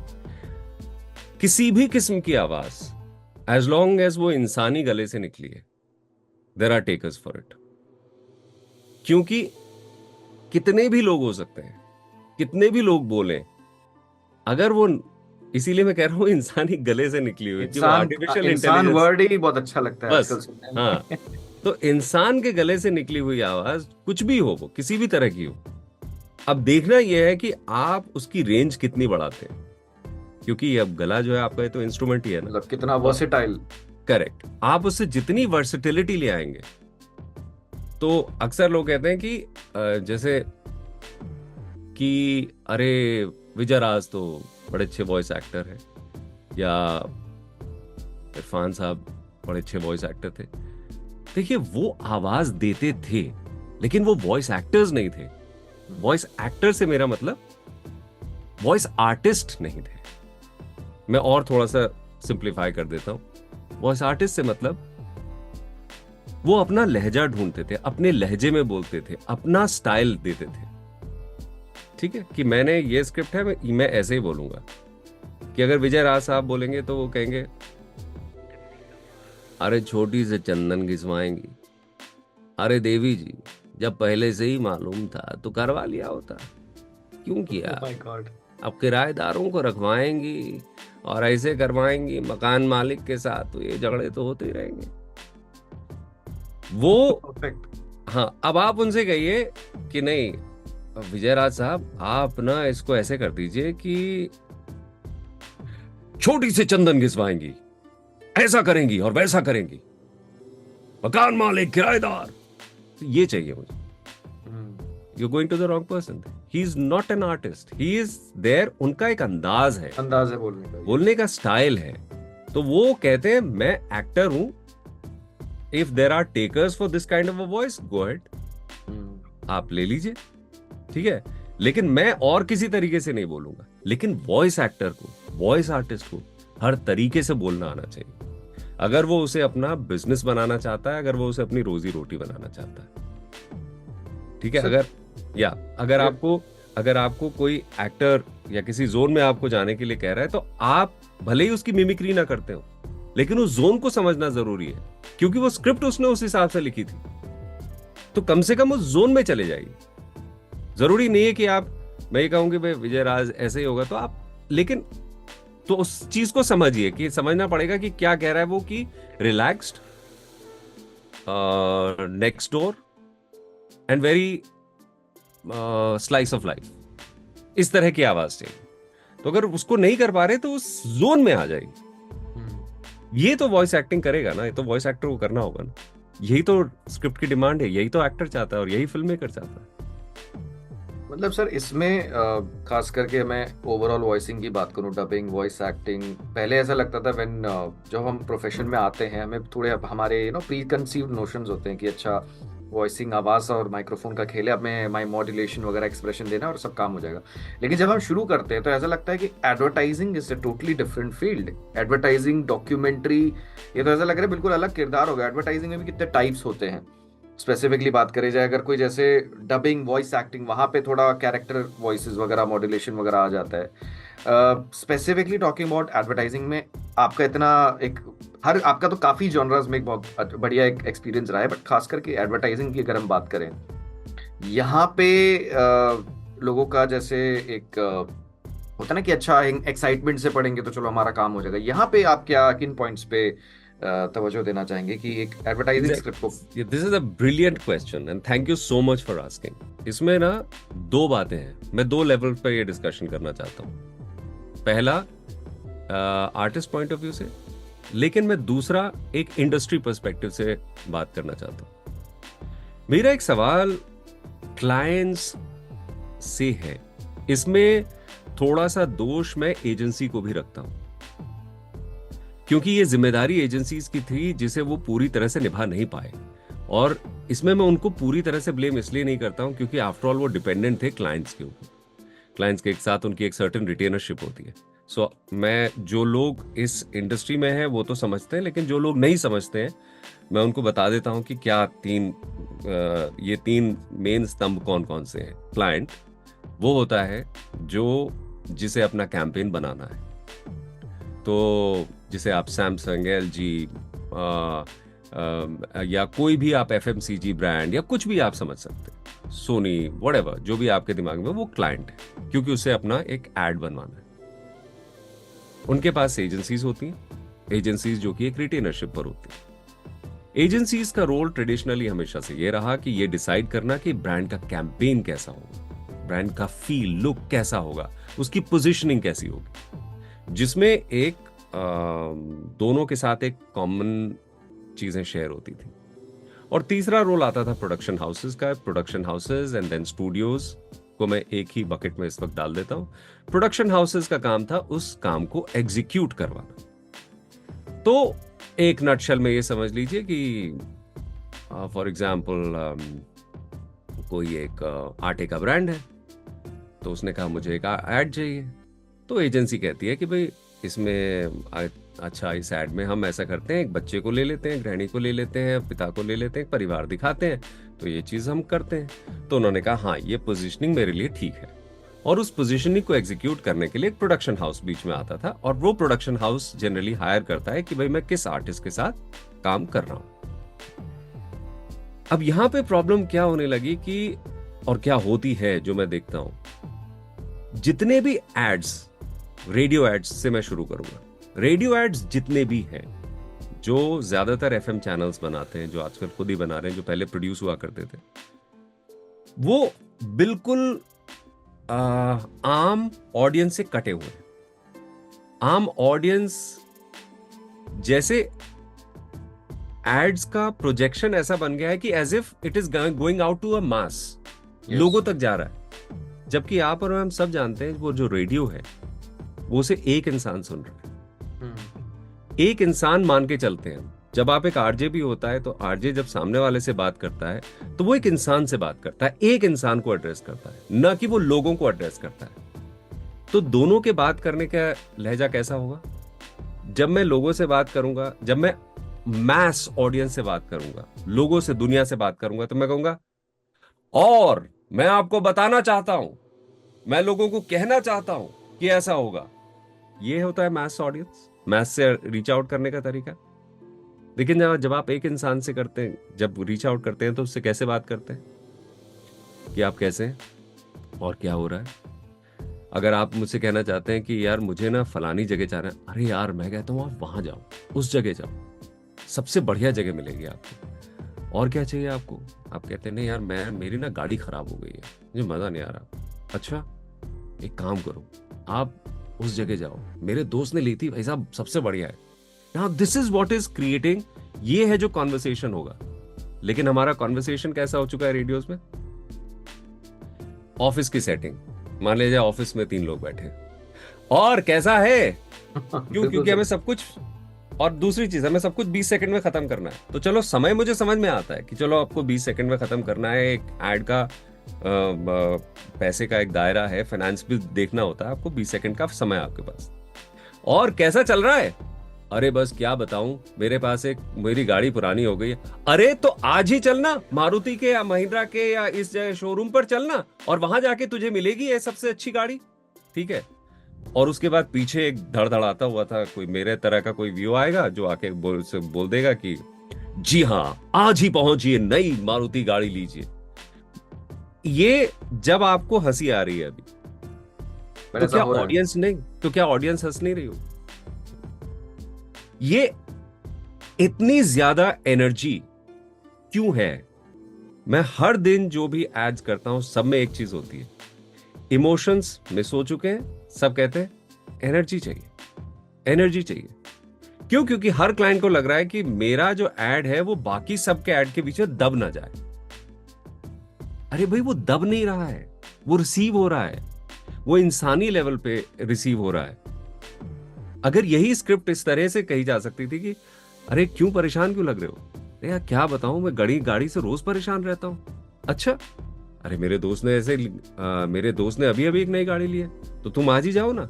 किसी भी किस्म की आवाज, एज लॉन्ग एज वो इंसानी गले से निकली है, there are takers for it. क्योंकि कितने भी लोग हो सकते हैं, कितने भी लोग बोले, अगर वो, इसीलिए मैं कह रहा हूं इंसानी गले से निकली हुई, कि वो आर्टिफिशियल इंसान इंटेलिजेंस, वर्ड ही बहुत अच्छा लगता है बस, आजकल सुनने में। हाँ, तो इंसान के गले से निकली हुई आवाज कुछ भी हो, वो किसी भी तरह की हो, अब देखना यह है कि आप उसकी रेंज कितनी बढ़ाते हैं। क्योंकि अब गला जो है आपका, ये तो इंस्ट्रूमेंट ही है ना, मतलब कितना वर्सेटाइल। करेक्ट। आप उससे जितनी वर्सेटिलिटी ले आएंगे, तो अक्सर लोग कहते हैं कि जैसे कि अरे विजय राज तो बड़े अच्छे वॉइस एक्टर है, या इरफान साहब बड़े अच्छे वॉइस एक्टर थे। देखिए, वो आवाज देते थे, लेकिन वो वॉइस एक्टर्स नहीं थे। वॉइस एक्टर से मेरा मतलब वॉइस आर्टिस्ट नहीं थे। मैं और थोड़ा सा सिंप्लीफाई कर देता हूं। वॉइस आर्टिस्ट से मतलब वो अपना लहजा ढूंढते थे, अपने लहजे में बोलते थे, अपना स्टाइल देते थे। ठीक है, कि मैंने ये स्क्रिप्ट है, मैं ऐसे ही बोलूंगा। कि अगर विजय राज साहब बोलेंगे तो वो कहेंगे, अरे छोटी से चंदन घिसवाएंगी, अरे देवी जी जब पहले से ही मालूम था तो करवा लिया होता, क्यों किया? Oh my God. अब किराएदारों को रखवाएंगी और ऐसे करवाएंगी मकान मालिक के साथ, तो ये झगड़े तो होते ही रहेंगे। वो Perfect. हाँ, अब आप उनसे कहिए कि नहीं विजय राज साहब, आप ना इसको ऐसे कर दीजिए कि छोटी से चंदन घिसवाएंगी, ऐसा करेंगी और वैसा करेंगी, मकान मालिक, किराएदार, ये चाहिए मुझे। You're going to the wrong person. He is not an artist. He is there. उनका एक अंदाज है, अंदाज है बोलने का, बोलने का स्टाइल है। तो वो कहते हैं मैं एक्टर हूं, if there are takers for this kind of a voice, go ahead, आप ले लीजिए, ठीक है, लेकिन मैं और किसी तरीके से नहीं बोलूंगा। लेकिन वॉइस एक्टर को, वॉइस आर्टिस्ट को हर तरीके से बोलना आना चाहिए, अगर वो उसे अपना बिजनेस बनाना चाहता है, अगर वो उसे अपनी रोजी रोटी बनाना चाहता है। ठीक है, अगर आपको कोई एक्टर या किसी जोन में आपको जाने के लिए कह रहा है, तो आप भले ही उसकी मिमिक्री ना करते हो, लेकिन उस जोन को समझना जरूरी है, क्योंकि वो स्क्रिप्ट उसने उस हिसाब से लिखी थी। तो कम से कम उस जोन में चले जाइए। जरूरी नहीं है कि आप, मैं ये कहूँ कि भाई विजय राज ऐसे ही होगा तो आप, लेकिन तो उस चीज को समझिए कि समझना पड़ेगा कि क्या कह रहा है वो, कि relaxed, next door and very slice of life, इस तरह की आवाज चाहिए। तो अगर उसको नहीं कर पा रहे तो उस जोन में आ जाइए। ये तो वॉइस एक्टिंग करेगा ना, ये तो वॉइस एक्टर को करना होगा ना। यही तो स्क्रिप्ट की डिमांड है, यही तो एक्टर चाहता है और यही फिल्म मेकर चाहता है। मतलब सर इसमें खास करके मैं ओवरऑल वॉइसिंग की बात करूं, डबिंग, वॉइस एक्टिंग, पहले ऐसा लगता था व्हेन जब हम प्रोफेशन में आते हैं हमें थोड़े हमारे प्री कंसीव्ड नोशंस होते हैं कि अच्छा वॉइसिंग आवाज़ और माइक्रोफोन का खेल है, अब मैं माई मॉड्यूलेशन वगैरह एक्सप्रेशन देना और सब काम हो जाएगा। लेकिन जब हम शुरू करते हैं तो ऐसा लगता है कि advertising is a totally different field. Advertising, documentary, ये तो ऐसा लग रहा है बिल्कुल अलग किरदार हो गया। एडवर्टाइजिंग में भी कितने टाइप्स होते हैं। स्पेसिफिकली बात करी जाए अगर कोई, जैसे डबिंग, वॉइस एक्टिंग, वहाँ पे थोड़ा कैरेक्टर वॉइसेस वगैरह, मॉड्यूलेशन वगैरह आ जाता है। स्पेसिफिकली टॉकिंग अबाउट एडवर्टाइजिंग में आपका इतना एक, हर आपका तो काफ़ी जॉनर्स में एक बहुत बढ़िया एक एक्सपीरियंस रहा है, बट खास करके एडवर्टाइजिंग की अगर हम बात करें, यहाँ पे लोगों का जैसे एक होता ना कि अच्छा एक्साइटमेंट से पढ़ेंगे तो चलो हमारा काम हो जाएगा, यहाँ पे आप क्या किन पॉइंट्स पे तवज्जो देना चाहेंगे कि एक एडवर्टाइजिंग स्क्रिप्ट को? This is a brilliant question and thank you so much for asking. इसमें ना दो बातें हैं, मैं दो लेवल पे ये डिस्कशन करना चाहता हूँ। पहला आर्टिस्ट पॉइंट ऑफ व्यू से, लेकिन मैं दूसरा एक इंडस्ट्री पर्सपेक्टिव से बात करना चाहता हूँ। मेरा एक सवाल क्लाइंट्स से है, इसमें थोड़ा सा दोष मैं एजेंसी को भी रखता हूं, क्योंकि ये जिम्मेदारी एजेंसीज की थी जिसे वो पूरी तरह से निभा नहीं पाए। और इसमें मैं उनको पूरी तरह से ब्लेम इसलिए नहीं करता हूं क्योंकि आफ्टर ऑल वो डिपेंडेंट थे क्लाइंट्स के ऊपर। क्लाइंट्स के एक साथ उनकी एक सर्टेन रिटेनरशिप होती है। सो मैं, जो लोग इस इंडस्ट्री में हैं वो तो समझते हैं, लेकिन जो लोग नहीं समझते हैं मैं उनको बता देता हूं कि क्या ये तीन मेन स्तंभ कौन कौन से हैं। क्लाइंट वो होता है जिसे अपना कैंपेन बनाना है, तो जिसे आप सैमसंग, एलजी या कोई भी आप एफएमसीजी ब्रांड या कुछ भी आप समझ सकते हैं, सोनी, व्हाटएवर, जो भी आपके दिमाग में, वो क्लाइंट है, क्योंकि उसे अपना एक एड बनवाना है। उनके पास एजेंसीज होती हैं, एजेंसीज जो कि एक रिटेनरशिप पर होती है। एजेंसीज का रोल ट्रेडिशनली हमेशा से ये रहा कि ये डिसाइड करना कि ब्रांड का कैंपेन कैसा होगा, ब्रांड का फील, लुक कैसा होगा, उसकी पोजीशनिंग कैसी होगी, जिसमें एक दोनों के साथ एक कॉमन चीजें शेयर होती थी। और तीसरा रोल आता था प्रोडक्शन हाउसेस का। Production houses and then studios को मैं एक ही बकेट में इस वक्त डाल देता हूं। प्रोडक्शन हाउसेस का काम था उस काम को एग्जीक्यूट करवाना। तो एक नटशल में ये समझ लीजिए कि फॉर एग्जाम्पल कोई एक आटे का ब्रांड है, तो उसने कहा मुझे एक ऐड चाहिए, तो एजेंसी कहती है कि भाई इसमें अच्छा, इस ऐड में हम ऐसा करते हैं, एक बच्चे को ले लेते हैं, गृहिणी को ले लेते हैं, पिता को ले लेते हैं, परिवार दिखाते हैं, तो ये चीज हम करते हैं। तो उन्होंने कहा हाँ, ये पोजीशनिंग मेरे लिए ठीक है। और उस पोजीशनिंग को एग्जीक्यूट करने के लिए एक प्रोडक्शन हाउस बीच में आता था, और वो प्रोडक्शन हाउस जनरली हायर करता है कि भाई मैं किस आर्टिस्ट के साथ काम कर रहा हूं। अब यहां पे प्रॉब्लम क्या होने लगी कि, और क्या होती है जो मैं देखता हूं, जितने भी एड्स, रेडियो एड्स से मैं शुरू करूंगा, रेडियो एड्स जितने भी हैं, जो ज्यादातर एफएम चैनल्स बनाते हैं, जो आजकल खुद ही बना रहे हैं, जो पहले प्रोड्यूस हुआ करते थे, वो बिल्कुल आम ऑडियंस से कटे हुए हैं। आम ऑडियंस जैसे एड्स का प्रोजेक्शन ऐसा बन गया है कि as if it is going out to a mass, लोगों तक जा रहा है। जबकि आप और हम सब जानते हैं वो जो रेडियो है वो उसे एक इंसान सुन रहा है। एक इंसान मान के चलते हैं। जब आप एक आरजे भी होता है तो आरजे जब सामने वाले से बात करता है तो वो एक इंसान से बात करता है, एक इंसान को एड्रेस करता है, ना कि वो लोगों को एड्रेस करता है। तो दोनों के बात करने का लहजा कैसा होगा? जब मैं लोगों से बात करूंगा, जब मैं मैस ऑडियंस से बात करूंगा, लोगों से, दुनिया से बात करूंगा, तो मैं कहूंगा और मैं आपको बताना चाहता हूं, मैं लोगों को कहना चाहता हूं कि ऐसा होगा। ये होता है मैस ऑडियंस, मैस से रीच आउट करने का तरीका। लेकिन जब आप एक इंसान से करते हैं, जब रीच आउट करते हैं, तो उससे कैसे बात करते हैं कि आप कैसे हैं और क्या हो रहा है। अगर आप मुझसे कहना चाहते हैं कि यार मुझे ना फलानी जगह जाना है, अरे यार मैं कहता हूँ आप वहां जाओ, उस जगह जाओ, सबसे बढ़िया जगह मिलेगी आपको। और क्या चाहिए आपको? आप कहते हैं नहीं यार मेरी ना गाड़ी खराब हो गई है, मुझे मजा नहीं आ रहा। अच्छा एक काम करो, आप उस जगह जाओ, मेरे दोस्त ने ली थी भाई साहब, सबसे बढ़िया है। Now this is what is creating, ये है जो कॉन्वर्सेशन होगा। लेकिन हमारा कॉन्वर्सेशन कैसा हो चुका है रेडियोस में? ऑफिस की सेटिंग, मान लीजिए ऑफिस में 3 लोग बैठे और कैसा है, क्यों? क्योंकि हमें सब कुछ, और दूसरी चीज हमें सब कुछ 20 सेकंड में खत्म करना है। तो चलो समय मुझे समझ में आता है कि चलो आपको 20 सेकंड में खत्म करना है, एक एड का पैसे का एक दायरा है, फाइनेंस भी देखना होता है आपको, 20 सेकंड का समय आपके पास। और कैसा चल रहा है? अरे बस क्या बताऊं, मेरी गाड़ी पुरानी हो गई है। अरे तो आज ही चलना, मारुति के या महिंद्रा के या इस शोरूम पर चलना, और वहां जाके तुझे मिलेगी ये सबसे अच्छी गाड़ी, ठीक है। और उसके बाद पीछे एक धड़धड़ाता हुआ था कोई मेरे तरह का कोई व्यू आएगा जो आके बोल देगा कि जी हाँ आज ही पहुंचिए, नई मारुति गाड़ी लीजिए। ये जब आपको हंसी आ रही है अभी, तो क्या ऑडियंस हंस नहीं रही हो? ये इतनी ज्यादा एनर्जी क्यों है? मैं हर दिन जो भी एड्स करता हूं सब में एक चीज होती है, इमोशंस मिस हो चुके हैं, सब कहते हैं एनर्जी चाहिए, एनर्जी चाहिए। क्यों? क्योंकि हर क्लाइंट को लग रहा है कि मेरा जो एड है वो बाकी सबके एड के पीछे दब ना जाए। अरे भाई वो दब नहीं रहा है, वो रिसीव हो रहा है, वो इंसानी लेवल पे रिसीव हो रहा है। अगर यही स्क्रिप्ट इस तरह से कही जा सकती थी कि अरे क्यों परेशान क्यों लग रहे हो, अरे यार क्या बताऊं, मैं गाड़ी से रोज परेशान रहता हूं। अच्छा, अरे मेरे दोस्त ने अभी अभी एक नई गाड़ी ली है, तो तुम आज ही जाओ ना,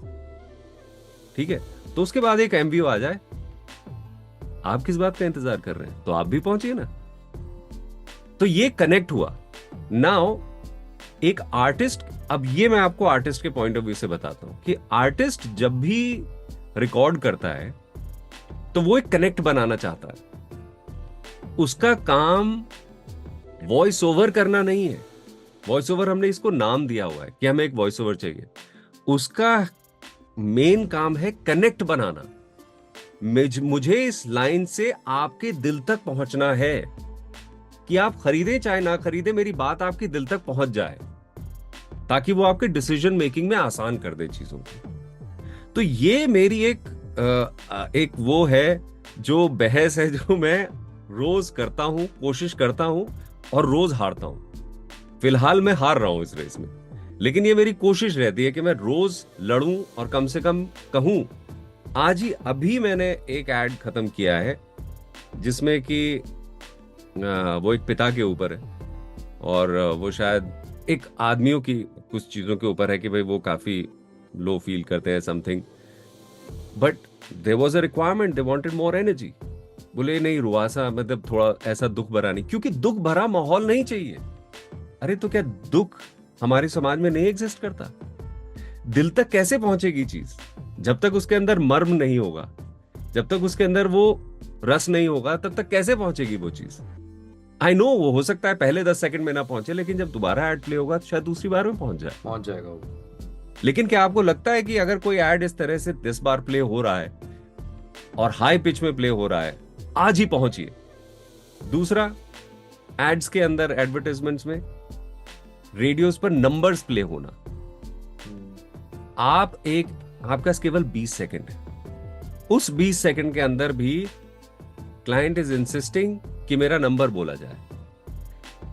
ठीक है। तो उसके बाद एक एमवीओ आ जाए, आप किस बात का इंतजार कर रहे हैं, तो आप भी पहुंचिए ना। तो ये कनेक्ट हुआ। नाउ एक आर्टिस्ट, अब ये मैं आपको आर्टिस्ट के पॉइंट ऑफ व्यू से बताता हूं कि आर्टिस्ट जब भी रिकॉर्ड करता है तो वो एक कनेक्ट बनाना चाहता है। उसका काम वॉइस ओवर करना नहीं है। वॉइस ओवर हमने इसको नाम दिया हुआ है कि हमें एक वॉइस ओवर चाहिए। उसका मेन काम है कनेक्ट बनाना। मुझे इस लाइन से आपके दिल तक पहुंचना है कि आप खरीदे चाहे ना खरीदे, मेरी बात आपके दिल तक पहुंच जाए, ताकि वो आपके डिसीजन मेकिंग में आसान कर दे चीजों को। तो ये मेरी एक वो है जो बहस है जो मैं रोज करता हूं, कोशिश करता हूं और रोज हारता हूं। फिलहाल मैं हार रहा हूं इस रेस में, लेकिन ये मेरी कोशिश रहती है कि मैं रोज लड़ूं और कम से कम कहूं। आज ही अभी मैंने एक एड खत्म किया है जिसमें कि वो एक पिता के ऊपर है और वो शायद एक आदमियों की कुछ चीजों के ऊपर है कि भाई वो काफी लो फील करते हैं something, but there was a requirement, they wanted more energy. बोले नहीं रुआसा, मतलब थोड़ा ऐसा दुख भरा नहीं, क्योंकि दुख भरा माहौल नहीं चाहिए। अरे तो क्या दुख हमारे समाज में नहीं एग्जिस्ट करता? दिल तक कैसे पहुंचेगी चीज जब तक उसके अंदर मर्म नहीं होगा, जब तक उसके अंदर वो रस नहीं होगा, तब तक कैसे पहुंचेगी वो चीज? आई नो वो हो सकता है पहले 10 सेकंड में ना पहुंचे, लेकिन जब दोबारा एड प्ले होगा तो शायद दूसरी बार में पहुंच जाएगा वो। लेकिन क्या आपको लगता है कि अगर कोई एड इस तरह से 10 बार प्ले हो रहा है और हाई पिच में प्ले हो रहा है, आज ही पहुंचिए। दूसरा, एड्स के अंदर, एडवर्टाइजमेंट्स में, रेडियोस पर नंबर्स प्ले होना। आपका केवल 20 सेकंड है, उस 20 सेकंड के अंदर भी क्लाइंट इज इंसिस्टिंग कि मेरा नंबर बोला जाए।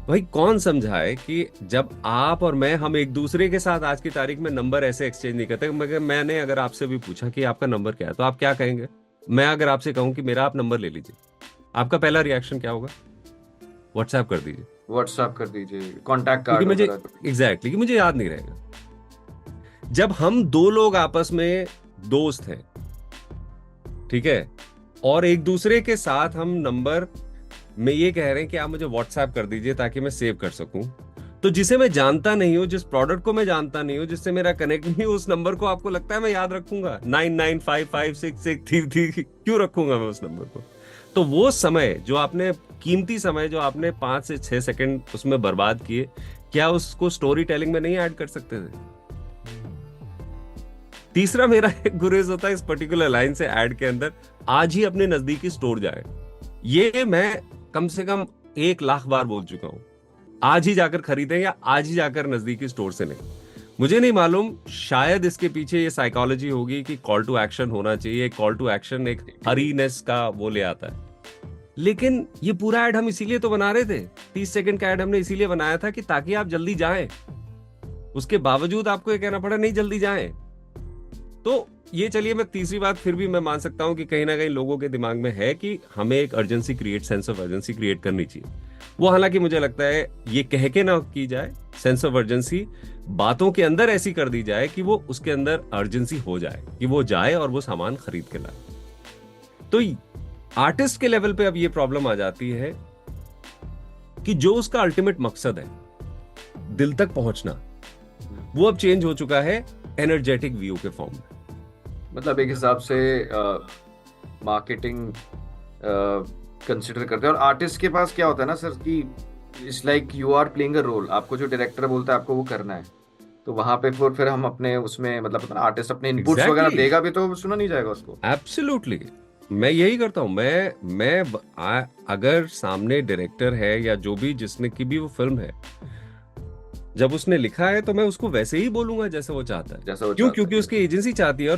भाई कौन समझाए कि जब आप और मैं, हम एक दूसरे के साथ आज की तारीख में नंबर ऐसे एक्सचेंज नहीं करते। मगर मैंने अगर आपसे भी पूछा कि आपका नंबर क्या है, तो आप क्या कहेंगे? मैं अगर आपसे कहूं कि मेरा आप नंबर ले लीजिए, आपका पहला रिएक्शन क्या होगा? व्हाट्सएप कर दीजिए, कॉन्टैक्ट कार्ड, मुझे एग्जैक्टली कि मुझे याद नहीं रहेगा। जब हम 2 लोग आपस में दोस्त हैं, ठीक है, और एक दूसरे के साथ हम नंबर में ये कह रहे हैं कि आप मुझे व्हाट्सएप कर दीजिए ताकि मैं सेव कर सकूं, तो जिसे मैं जानता नहीं हूं, जिस प्रोडक्ट को मैं जानता नहीं हूं, जिससे मेरा कनेक्ट नहीं, उस नंबर को आपको लगता है मैं याद रखूंगा? 99556633 क्यों रखूंगा मैं उस नंबर को? तो वो समय जो आपने, कीमती समय जो आपने 5 से 6 सेकंड उसमें बर्बाद किए, क्या उसको स्टोरी टेलिंग में नहीं ऐड कर सकते थे? तीसरा मेरा एक गुरेज होता है इस पर्टिकुलर लाइन से ऐड के अंदर, आज ही अपने नजदीकी स्टोर जाए। ये मैं कम से कम 1,00,000 बार बोल चुका हूं, आज ही जाकर खरीदें या आज ही जाकर नजदीकी स्टोर से लें। मुझे नहीं मालूम, शायद इसके पीछे ये साइकोलॉजी होगी कि कॉल टू एक्शन होना चाहिए। कॉल टू एक्शन एक हरीनेस का वो ले आता है, लेकिन ये पूरा ऐड हम इसीलिए तो बना रहे थे। 30 सेकंड का ऐड हमने इसीलिए बनाया था कि ताकि आप जल्दी जाएं। उसके बावजूद आपको ये कहना पड़ा नहीं जल्दी जाएं। तो ये चलिए, मैं तीसरी बात फिर भी मैं मान सकता हूं कि कहीं ना कहीं लोगों के दिमाग में है कि हमें एक urgency create, sense of urgency create करनी चाहिए। वो हालांकि मुझे लगता है ये कह के ना की जाए, सेंस ऑफ अर्जेंसी बातों के अंदर ऐसी कर दी जाए कि वो उसके अंदर अर्जेंसी हो जाए, कि वो जाए और वो सामान खरीद के लाए। तो आर्टिस्ट के लेवल पे अब ये प्रॉब्लम आ जाती है कि जो उसका अल्टीमेट मकसद है, दिल तक पहुंचना, वो अब चेंज हो चुका है एनर्जेटिक व्यू के फॉर्म में। मतलब एक हिसाब से मार्केटिंग कंसिडर करते हैं। और आर्टिस्ट के पास क्या होता है ना सर, कि it's like you are playing a role. आपको जो डायरेक्टर बोलता है आपको वो करना है, तो वहां पे फिर हम अपने उसमें मतलब आर्टिस्ट अपने इनपुट्स वगैरह देगा भी तो सुना नहीं जाएगा उसको। एब्सोल्युटली, मैं यही करता हूं। अगर सामने डायरेक्टर है या जो भी, जिसने की भी वो फिल्म है, जब उसने लिखा है तो मैं उसको वैसे ही बोलूंगा जैसे वो चाहता है। जैसा वो क्यों? चाहता क्योंकि है। उसकी एजेंसी चाहती है।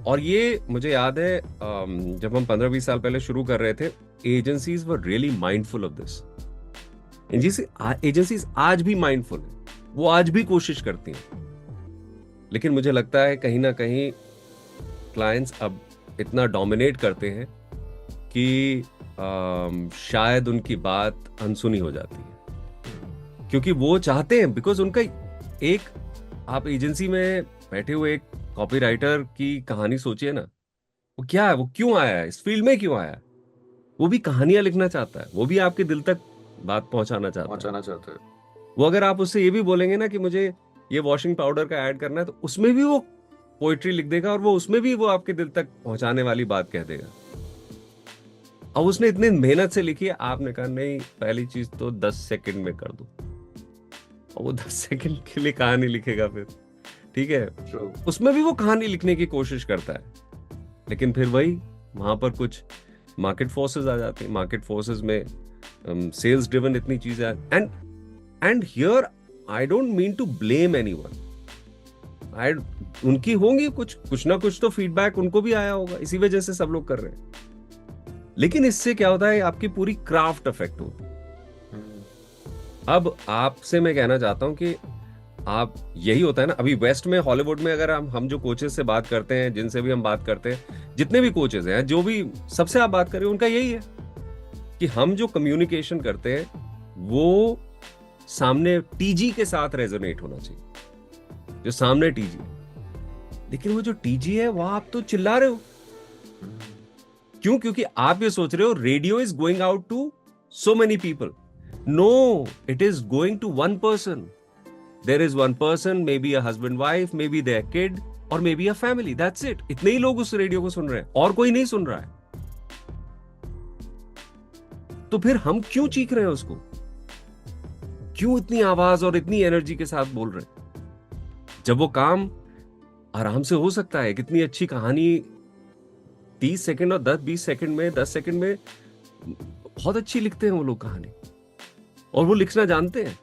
और ये मुझे याद है, जब हम 15-20 साल पहले शुरू कर रहे थे, agencies were really mindful of this. Agencies आज भी माइंडफुल है, वो आज भी कोशिश करती हैं। लेकिन मुझे लगता है कहीं ना कहीं क्लाइंट्स अब इतना डोमिनेट करते हैं कि शायद उनकी बात अनसुनी हो जाती है, क्योंकि वो चाहते हैं, बिकॉज उनका एक, आप एजेंसी में बैठे हुए एक कॉपीराइटर की कहानी सोचिए ना, वो क्या है, वो क्यों आया है, इस फील्ड में क्यों आया है? वो भी कहानियां लिखना चाहता है, वो भी आपके दिल तक बात पहुंचाना चाहता है। वो अगर आप उससे ये भी बोलेंगे ना कि मुझे ये वॉशिंग पाउडर का ऐड करना है, तो उसमें भी वो पोइट्री लिख देगा और वो उसमें भी वो आपके दिल तक पहुंचाने वाली बात कह देगा। अब उसने इतनी मेहनत से लिखी है, आपने कहा नहीं, पहली चीज तो 10 सेकंड में कर दो, और वो 10 सेकंड के लिए कहानी लिखेगा फिर, ठीक है? उसमें भी वो कहानी लिखने की कोशिश करता है, लेकिन फिर वही, वहां पर कुछ मार्केट फोर्सेस आ जाते हैं। मार्केट फोर्सेस में सेल्स ड्रिवन इतनी चीजें, and here I don't mean to blame anyone. उनकी होंगी कुछ ना कुछ तो फीडबैक उनको भी आया होगा, इसी वजह से सब लोग कर रहे हैं। लेकिन इससे क्या होता है, आपकी पूरी क्राफ्ट अफेक्ट होती है। अब आपसे मैं कहना चाहता हूं कि आप, यही होता है ना, अभी वेस्ट में, हॉलीवुड में, अगर हम जो कोचेस से बात करते हैं, जिनसे भी हम बात करते हैं, जितने भी कोचेस हैं, जो भी सबसे आप बात करें, उनका यही है कि हम जो कम्युनिकेशन करते हैं वो सामने टीजी के साथ रेजोनेट होना चाहिए, जो सामने टीजी। लेकिन वो जो टीजी है, वहां आप तो चिल्ला रहे हो। क्यों? क्योंकि आप ये सोच रहे हो radio is going out to so many people. No, it is going to one person. There is one person, maybe a husband, wife, maybe their kid, or maybe a family. That's it. इतने ही लोग उस radio को सुन रहे हैं और कोई नहीं सुन रहा है। तो फिर हम क्यों चीख रहे हैं उसको? क्यों इतनी आवाज और इतनी एनर्जी के साथ बोल रहे हैं, जब वो काम आराम से हो सकता है? कितनी अच्छी कहानी 30 सेकंड और 10-20 सेकंड में, 10 सेकंड में बहुत अच्छी लिखते हैं वो लोग कहानी, और वो लिखना जानते हैं।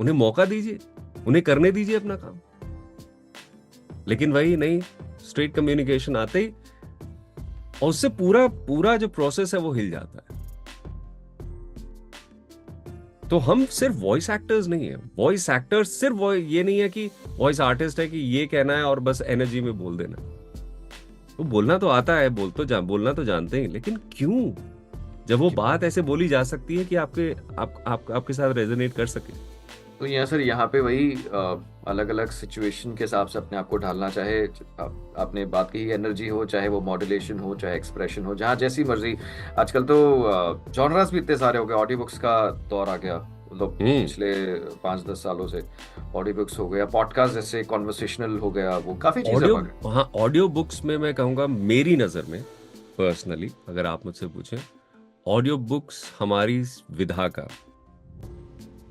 उन्हें मौका दीजिए, उन्हें करने दीजिए अपना काम। लेकिन वही नहीं, स्ट्रेट कम्युनिकेशन आते ही, और उससे पूरा जो प्रोसेस है वो हिल जाता है। तो हम सिर्फ वॉइस एक्टर्स नहीं है। वॉइस एक्टर सिर्फ ये नहीं है कि वॉइस आर्टिस्ट है कि ये कहना है और बस एनर्जी में बोल देना। तो बोलना तो आता है, बोलना तो जानते हैं, लेकिन क्यों? जब वो बात ऐसे बोली जा सकती है कि आपके साथ रेजोनेट कर सके। तो यहाँ सर, यहाँ पे वही अलग अलग सिचुएशन के हिसाब से अपने आप को ढालना, चाहे आपने बात की एनर्जी हो, चाहे वो मॉड्यूलेशन हो, चाहे एक्सप्रेशन हो, जहाँ जैसी मर्जी। आजकल तो जॉनरास भी इतने सारे हो गए, ऑडियो बुक्स का दौर आ गया, मतलब पिछले 5-10 सालों से ऑडियो बुक्स हो गया, पॉडकास्ट जैसे कॉन्वर्सेशनल हो गया, वो काफी चीजें आ गई। हाँ, ऑडियो बुक्स में मैं कहूँगा, मेरी नजर में पर्सनली अगर आप मुझसे पूछें, ऑडियो बुक्स हमारी विधा का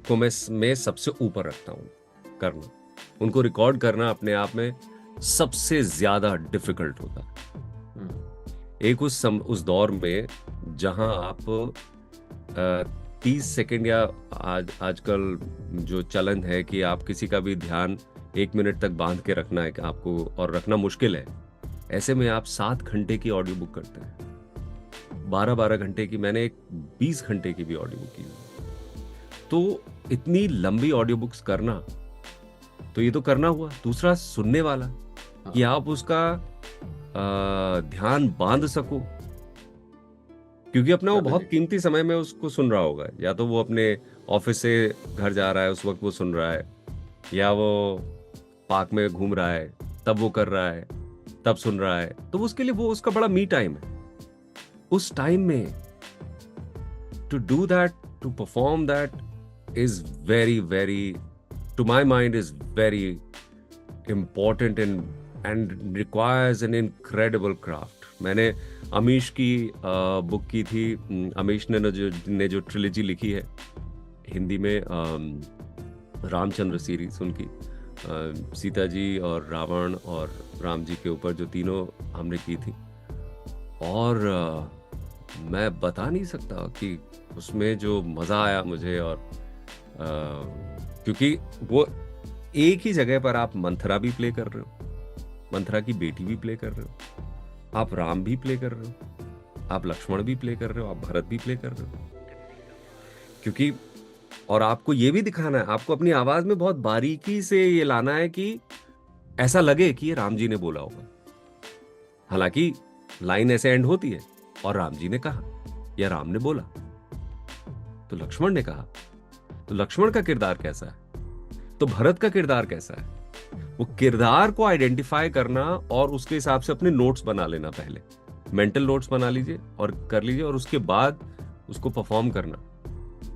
को मैं सबसे ऊपर रखता हूँ करना। उनको रिकॉर्ड करना अपने आप में सबसे ज्यादा डिफिकल्ट होता है। एक उस दौर में जहां आप 30 सेकंड या आजकल जो चलन है कि आप किसी का भी ध्यान 1 मिनट तक बांध के रखना है कि आपको, और रखना मुश्किल है, ऐसे में आप 7 घंटे की ऑडियो बुक करते हैं, 12-12 घंटे की। मैंने एक 20 घंटे की भी ऑडियो बुक की। तो इतनी लंबी ऑडियो बुक्स करना, तो ये तो करना हुआ। दूसरा, सुनने वाला, कि आप उसका ध्यान बांध सको, क्योंकि अपना वो बहुत कीमती समय में उसको सुन रहा होगा। या तो वो अपने ऑफिस से घर जा रहा है, उस वक्त वो सुन रहा है, या वो पार्क में घूम रहा है तब वो कर रहा है, तब सुन रहा है। तो उसके लिए वो उसका बड़ा मी टाइम है। उस टाइम में to do that, to perform that is very very, to my mind is very important and requires an incredible craft. मैंने अमीश की बुक की थी। अमीश ने जो ट्रिलॉजी लिखी है हिंदी में, रामचंद्र सीरीज, उनकी सीता जी और रावण और राम जी के ऊपर जो तीनों हमने की थी। और मैं बता नहीं सकता कि उसमें जो मजा आया मुझे। और क्योंकि वो एक ही जगह पर आप मंथरा भी प्ले कर रहे हो, मंथरा की बेटी भी प्ले कर रहे हो, आप राम भी प्ले कर रहे हो, आप लक्ष्मण भी प्ले कर रहे हो, आप भरत भी प्ले कर रहे हो। क्योंकि और आपको ये भी दिखाना है, आपको अपनी आवाज में बहुत बारीकी से ये लाना है कि ऐसा लगे कि ये राम जी ने बोला होगा। हालांकि लाइन ऐसे एंड होती है, और राम जी ने कहा या राम ने बोला, तो लक्ष्मण ने कहा, तो लक्ष्मण का किरदार कैसा है, तो भरत का किरदार कैसा है। वो किरदार को आइडेंटिफाई करना और उसके हिसाब से अपने नोट्स बना लेना, पहले मेंटल नोट्स बना लीजिए और कर लीजिए, और उसके बाद उसको परफॉर्म करना,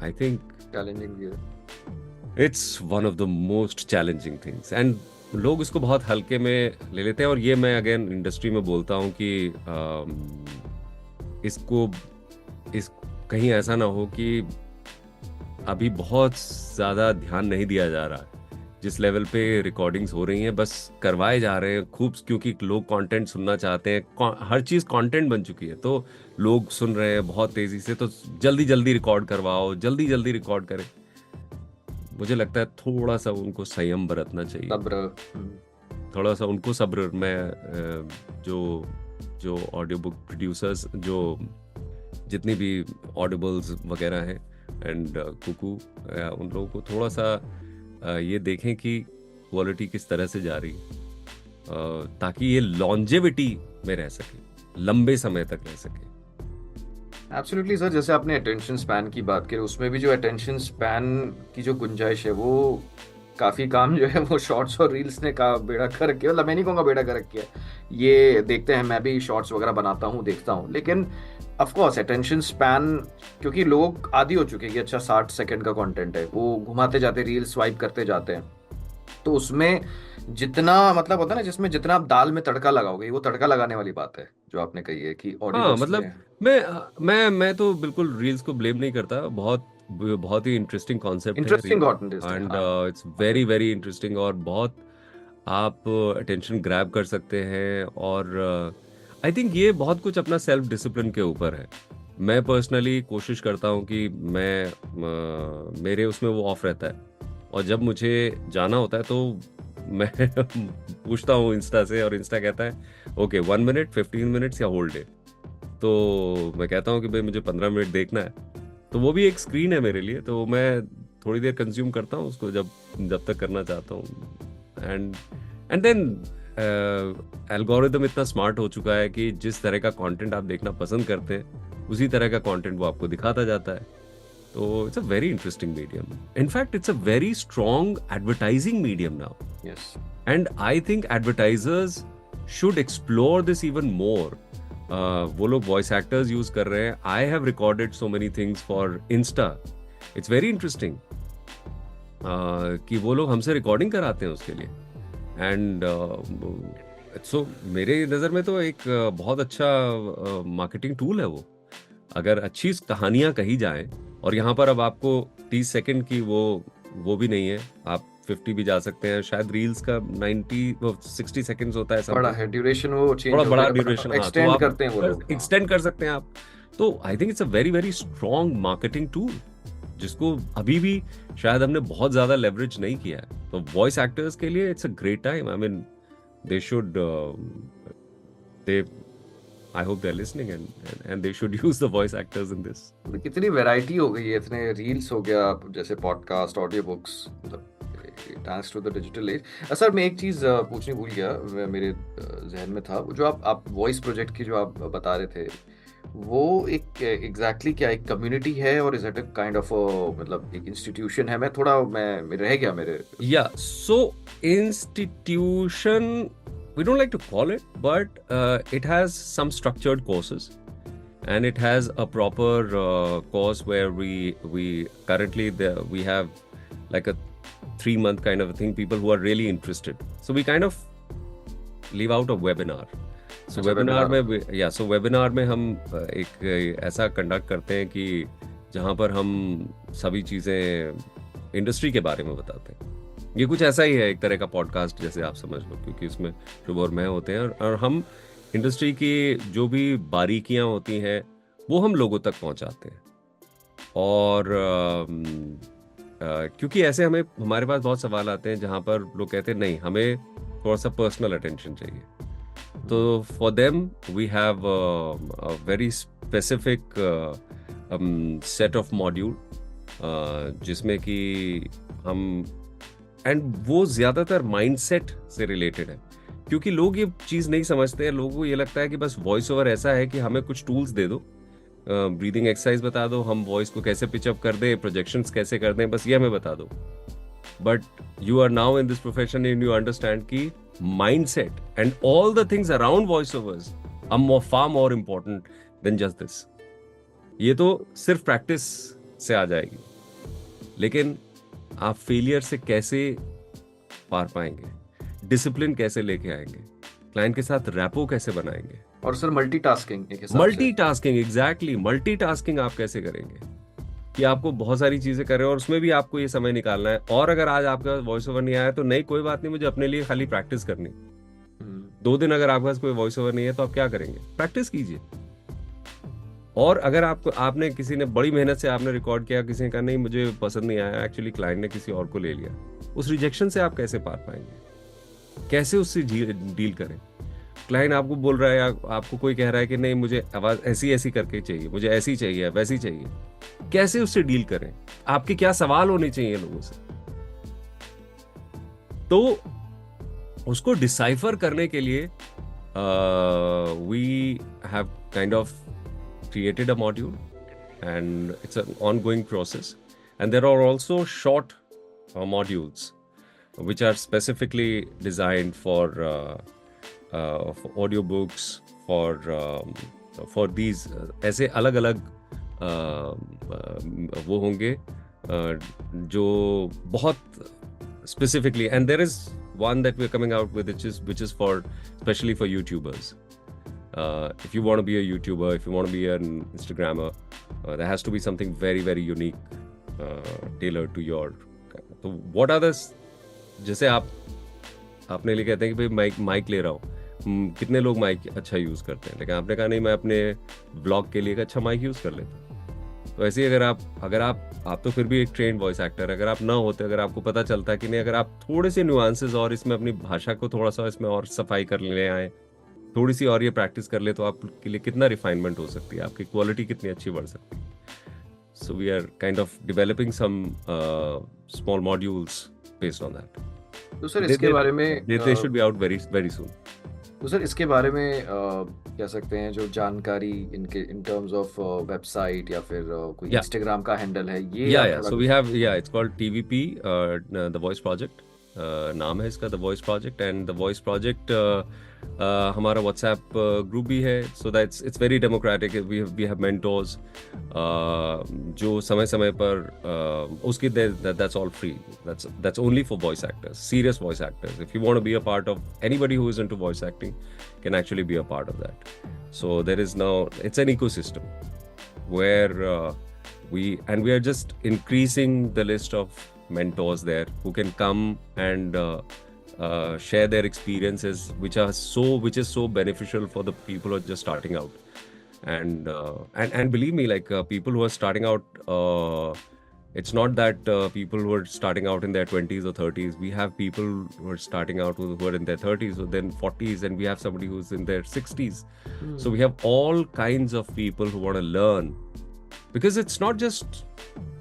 I think challenging, it's one of the most challenging things. And लोग इसको बहुत हल्के में ले लेते हैं। और ये मैं अगेन इंडस्ट्री में बोलता हूँ कि इसको कहीं ऐसा ना हो कि अभी बहुत ज्यादा ध्यान नहीं दिया जा रहा। जिस लेवल पे रिकॉर्डिंग्स हो रही हैं, बस करवाए जा रहे हैं खूब, क्योंकि लोग कंटेंट सुनना चाहते हैं। हर चीज कंटेंट बन चुकी है, तो लोग सुन रहे हैं बहुत तेजी से, तो जल्दी जल्दी रिकॉर्ड करवाओ, जल्दी जल्दी रिकॉर्ड करें। मुझे लगता है थोड़ा सा उनको संयम बरतना चाहिए, थोड़ा सा उनको सब्र। मैं जो ऑडियो बुक प्रोड्यूसर्स, जो जितनी भी ऑडिबल्स वगैरह हैं एंड कुकू, उन लोगों को थोड़ा सा ये देखें कि क्वालिटी किस तरह से जा रही है, ताकि ये लॉन्जेविटी में रह सके, लंबे समय तक रह सके। एब्सोल्युटली सर, जैसे आपने अटेंशन स्पैन की बात की, उसमें भी जो अटेंशन स्पैन की जो गुंजाइश है, वो काफी काम जो है वो शॉर्ट्स और रील्स ने का बेड़ा गर्क किया। मतलब मैं नहीं कहूँगा बेड़ा गर्क किया, ये देखते हैं, मैं भी शॉर्ट्स वगैरह बनाता हूँ, देखता हूँ, लेकिन ऑफ कोर्स अटेंशन स्पैन, क्योंकि लोग आदी हो चुके हैं कि अच्छा 60 सेकंड का कंटेंट है, वो घुमाते जाते, रील स्वाइप करते जाते हैं। तो उसमें जितना मतलब होता है ना, जिसमें जितना आप दाल में तड़का लगाओगे, वो तड़का लगाने वाली बात है जो आपने कही है कि ऑडियो हाँ, मतलब मैं तो बिल्कुल रील्स को ब्लेम नहीं करता। बहुत ही इंटरेस्टिंग कॉन्सेप्ट है, and it's very very interesting, और बहुत आप अटेंशन ग्रैब कर सकते हैं। और आई थिंक ये बहुत कुछ अपना सेल्फ डिसिप्लिन के ऊपर है। मैं पर्सनली कोशिश करता हूँ कि मेरे उसमें वो ऑफ रहता है, और जब मुझे जाना होता है तो मैं पूछता हूँ इंस्टा से, और इंस्टा कहता है ओके 1 मिनट, 15 मिनट्स या होल डे। तो मैं कहता हूँ कि भाई मुझे 15 मिनट देखना है, तो वो भी एक स्क्रीन है मेरे लिए, तो मैं थोड़ी देर कंज्यूम करता हूँ उसको जब तक करना चाहता हूँ। एंड देन एल्गोरिदम इतना स्मार्ट हो चुका है कि जिस तरह का कंटेंट आप देखना पसंद करते हैं, उसी तरह का कंटेंट वो आपको दिखाता जाता है। तो it's a very interesting medium. In fact it's a very strong advertising medium now, and I think advertisers should explore this even more. वो लोग वॉइस एक्टर्स यूज कर रहे हैं। I have recorded so many things for Insta, it's very interesting कि वो लोग हमसे recording कराते हैं उसके लिए। एंड सो मेरे नज़र में तो एक बहुत अच्छा मार्केटिंग टूल है वो। अगर अच्छी कहानियां कही जाएं, और यहाँ पर अब आपको 30 सेकंड की वो भी नहीं है, आप 50 भी जा सकते हैं, शायद रील्स का 60 सेकंड्स होता है बड़ा समथिंग, है ड्यूरेशन, वो चेंज थोड़ा होता बड़ा है, ड्यूरेशन, हाँ, तो एक्सटेंड आप करते हैं वो लोग। हाँ। एक्सटेंड कर सकते हैं आप। तो I think it's a very very strong marketing tool, जिसको अभी भी शायद हमने बहुत ज्यादा लेवरेज नहीं किया है। तो वॉइस एक्टर्स के लिए it's a great time. I mean they should they I hope they're listening, and they should use the voice actors in this. तो कितनी वैरायटी हो गई है, इतने रील्स हो गया, जैसे पॉडकास्ट, ऑडियो बुक्स, मतलब thanks to the digital age. Sir मैं एक चीज़ पूछनी भूल गया, मेरे जहन में था, जो आप वॉइस प्रोजेक्ट की जो आप बता रहे थे, वो एक एग्जैक्टली क्या एक कम्युनिटी है, और is it a kind of मतलब एक इंस्टीट्यूशन है? मैं रह गया मेरे। Yeah, so institution, we don't like to call it, but it has some structured courses, and it has a proper course where we currently we have like a 3-month kind of a thing. People who are really interested, so we kind of leave out a webinar. So अच्छा, webinar webinar। में so webinar में हम एक ऐसा conduct करते हैं कि जहाँ पर हम सभी चीज़ें इंडस्ट्री के बारे में बताते हैं। ये कुछ ऐसा ही है, एक तरह का पॉडकास्ट जैसे आप समझ लो, क्योंकि इसमें शुभ और मैं होते हैं, और हम इंडस्ट्री की जो भी बारीकियां होती हैं वो हम लोगों तक पहुंचाते हैं। और क्योंकि ऐसे हमारे पास बहुत सवाल आते हैं जहां पर लोग कहते हैं नहीं, हमें थोड़ा सा पर्सनल अटेंशन चाहिए। तो for them we have a very specific set of module, जिसमें कि हम, एंड वो ज्यादातर माइंडसेट से रिलेटेड है, क्योंकि लोग ये चीज नहीं समझते हैं। लोगों को ये लगता है कि बस वॉइस ओवर ऐसा है कि हमें कुछ टूल्स दे दो, ब्रीदिंग एक्सरसाइज बता दो, हम वॉइस को कैसे पिचअप कर दें, प्रोजेक्शंस कैसे कर दें, बस ये हमें बता दो। But you are now in this profession and you understand कि mindset and all the things around voice overs are far more important than just this. ये तो सिर्फ प्रैक्टिस से आ जाएगी, लेकिन आप फेलियर से कैसे पार पाएंगे, डिसिप्लिन कैसे लेके आएंगे, क्लाइंट के साथ रैपो कैसे बनाएंगे, और सर मल्टीटास्किंग, एक हिसाब से मल्टीटास्किंग, एग्जैक्टली मल्टीटास्किंग आप कैसे करेंगे कि आपको बहुत सारी चीजें कर रहे हो और उसमें भी आपको ये समय निकालना है। और अगर आज आपका वॉइस ओवर नहीं आया तो नहीं, कोई बात नहीं, मुझे अपने लिए खाली प्रैक्टिस करनी। 2 दिन अगर आपके पास कोई वॉइस ओवर नहीं है तो आप क्या करेंगे? प्रैक्टिस कीजिए। और अगर आपने किसी ने बड़ी मेहनत से आपने रिकॉर्ड किया, किसी ने कहा नहीं मुझे पसंद नहीं आया, एक्चुअली क्लाइंट ने किसी और को ले लिया, उस रिजेक्शन से आप कैसे पार पाएंगे? कैसे उससे डील करें? क्लाइंट आपको बोल रहा है या आपको कोई कह रहा है कि नहीं मुझे आवाज ऐसी ऐसी करके चाहिए, मुझे ऐसी चाहिए, वैसी चाहिए, कैसे उससे डील करें? आपके क्या सवाल होने चाहिए लोगों से? तो उसको डिसाइफर करने के लिए we have kind of created a module, and it's an ongoing process, and there are also short modules which are specifically designed for audiobooks, for these ऐसे अलग अलग वो होंगे जो बहुत specifically, and there is one that we're coming out with which is for especially for YouTubers. If you want to be a YouTuber, if you want to be an Instagrammer, there has to be something very very unique, tailored to your. तो what are the, जैसे आपने लिए कहते हैं कि भाई mic ले रहा हूँ, कितने लोग माइक अच्छा यूज करते हैं, लेकिन आपने कहा नहीं मैं अपने ब्लॉग के लिए एक अच्छा माइक यूज कर लेता हूँ। तो ऐसे ही अगर आप तो फिर भी एक ट्रेंड वॉइस एक्टर, अगर आप ना होते, अगर आपको पता चलता कि नहीं, अगर आप थोड़े से न्यूआंसेस और इसमें अपनी भाषा को थोड़ा सा इसमें और सफाई कर ले आए, थोड़ी सी और ये प्रैक्टिस कर ले, तो आपके लिए कितना रिफाइनमेंट हो सकती है, आपकी क्वालिटी कितनी अच्छी बढ़ सकती है। So we are kind of developing some small modules based on that. तो सर इसके बारे में they should be out very very soon. तो सर इसके बारे में कह सकते हैं जो जानकारी इनके इन टर्म्स ऑफ वेबसाइट या फिर कोई इंस्टाग्राम का हैंडल है ये? So we have, it's called TVP, the Voice Project, नाम है इसका, the voice project. And the voice project हमारा व्हाट्सएप ग्रुप भी है, so that's it's very democratic. We have mentors जो समय समय पर उसकी that's all free, that's only for voice actors, serious voice actors. If you want to be a part of anybody who is into voice acting can actually be a part of that. So there is now, it's an ecosystem. where we are just increasing the list of mentors there who can come and share their experiences, which is so beneficial for the people who are just starting out. And believe me, like people who are starting out, it's not that people who are starting out in their 20s or 30s. We have people who are starting out who are in their 30s or then 40s, and we have somebody who's in their 60s. So we have all kinds of people who want to learn, because it's not just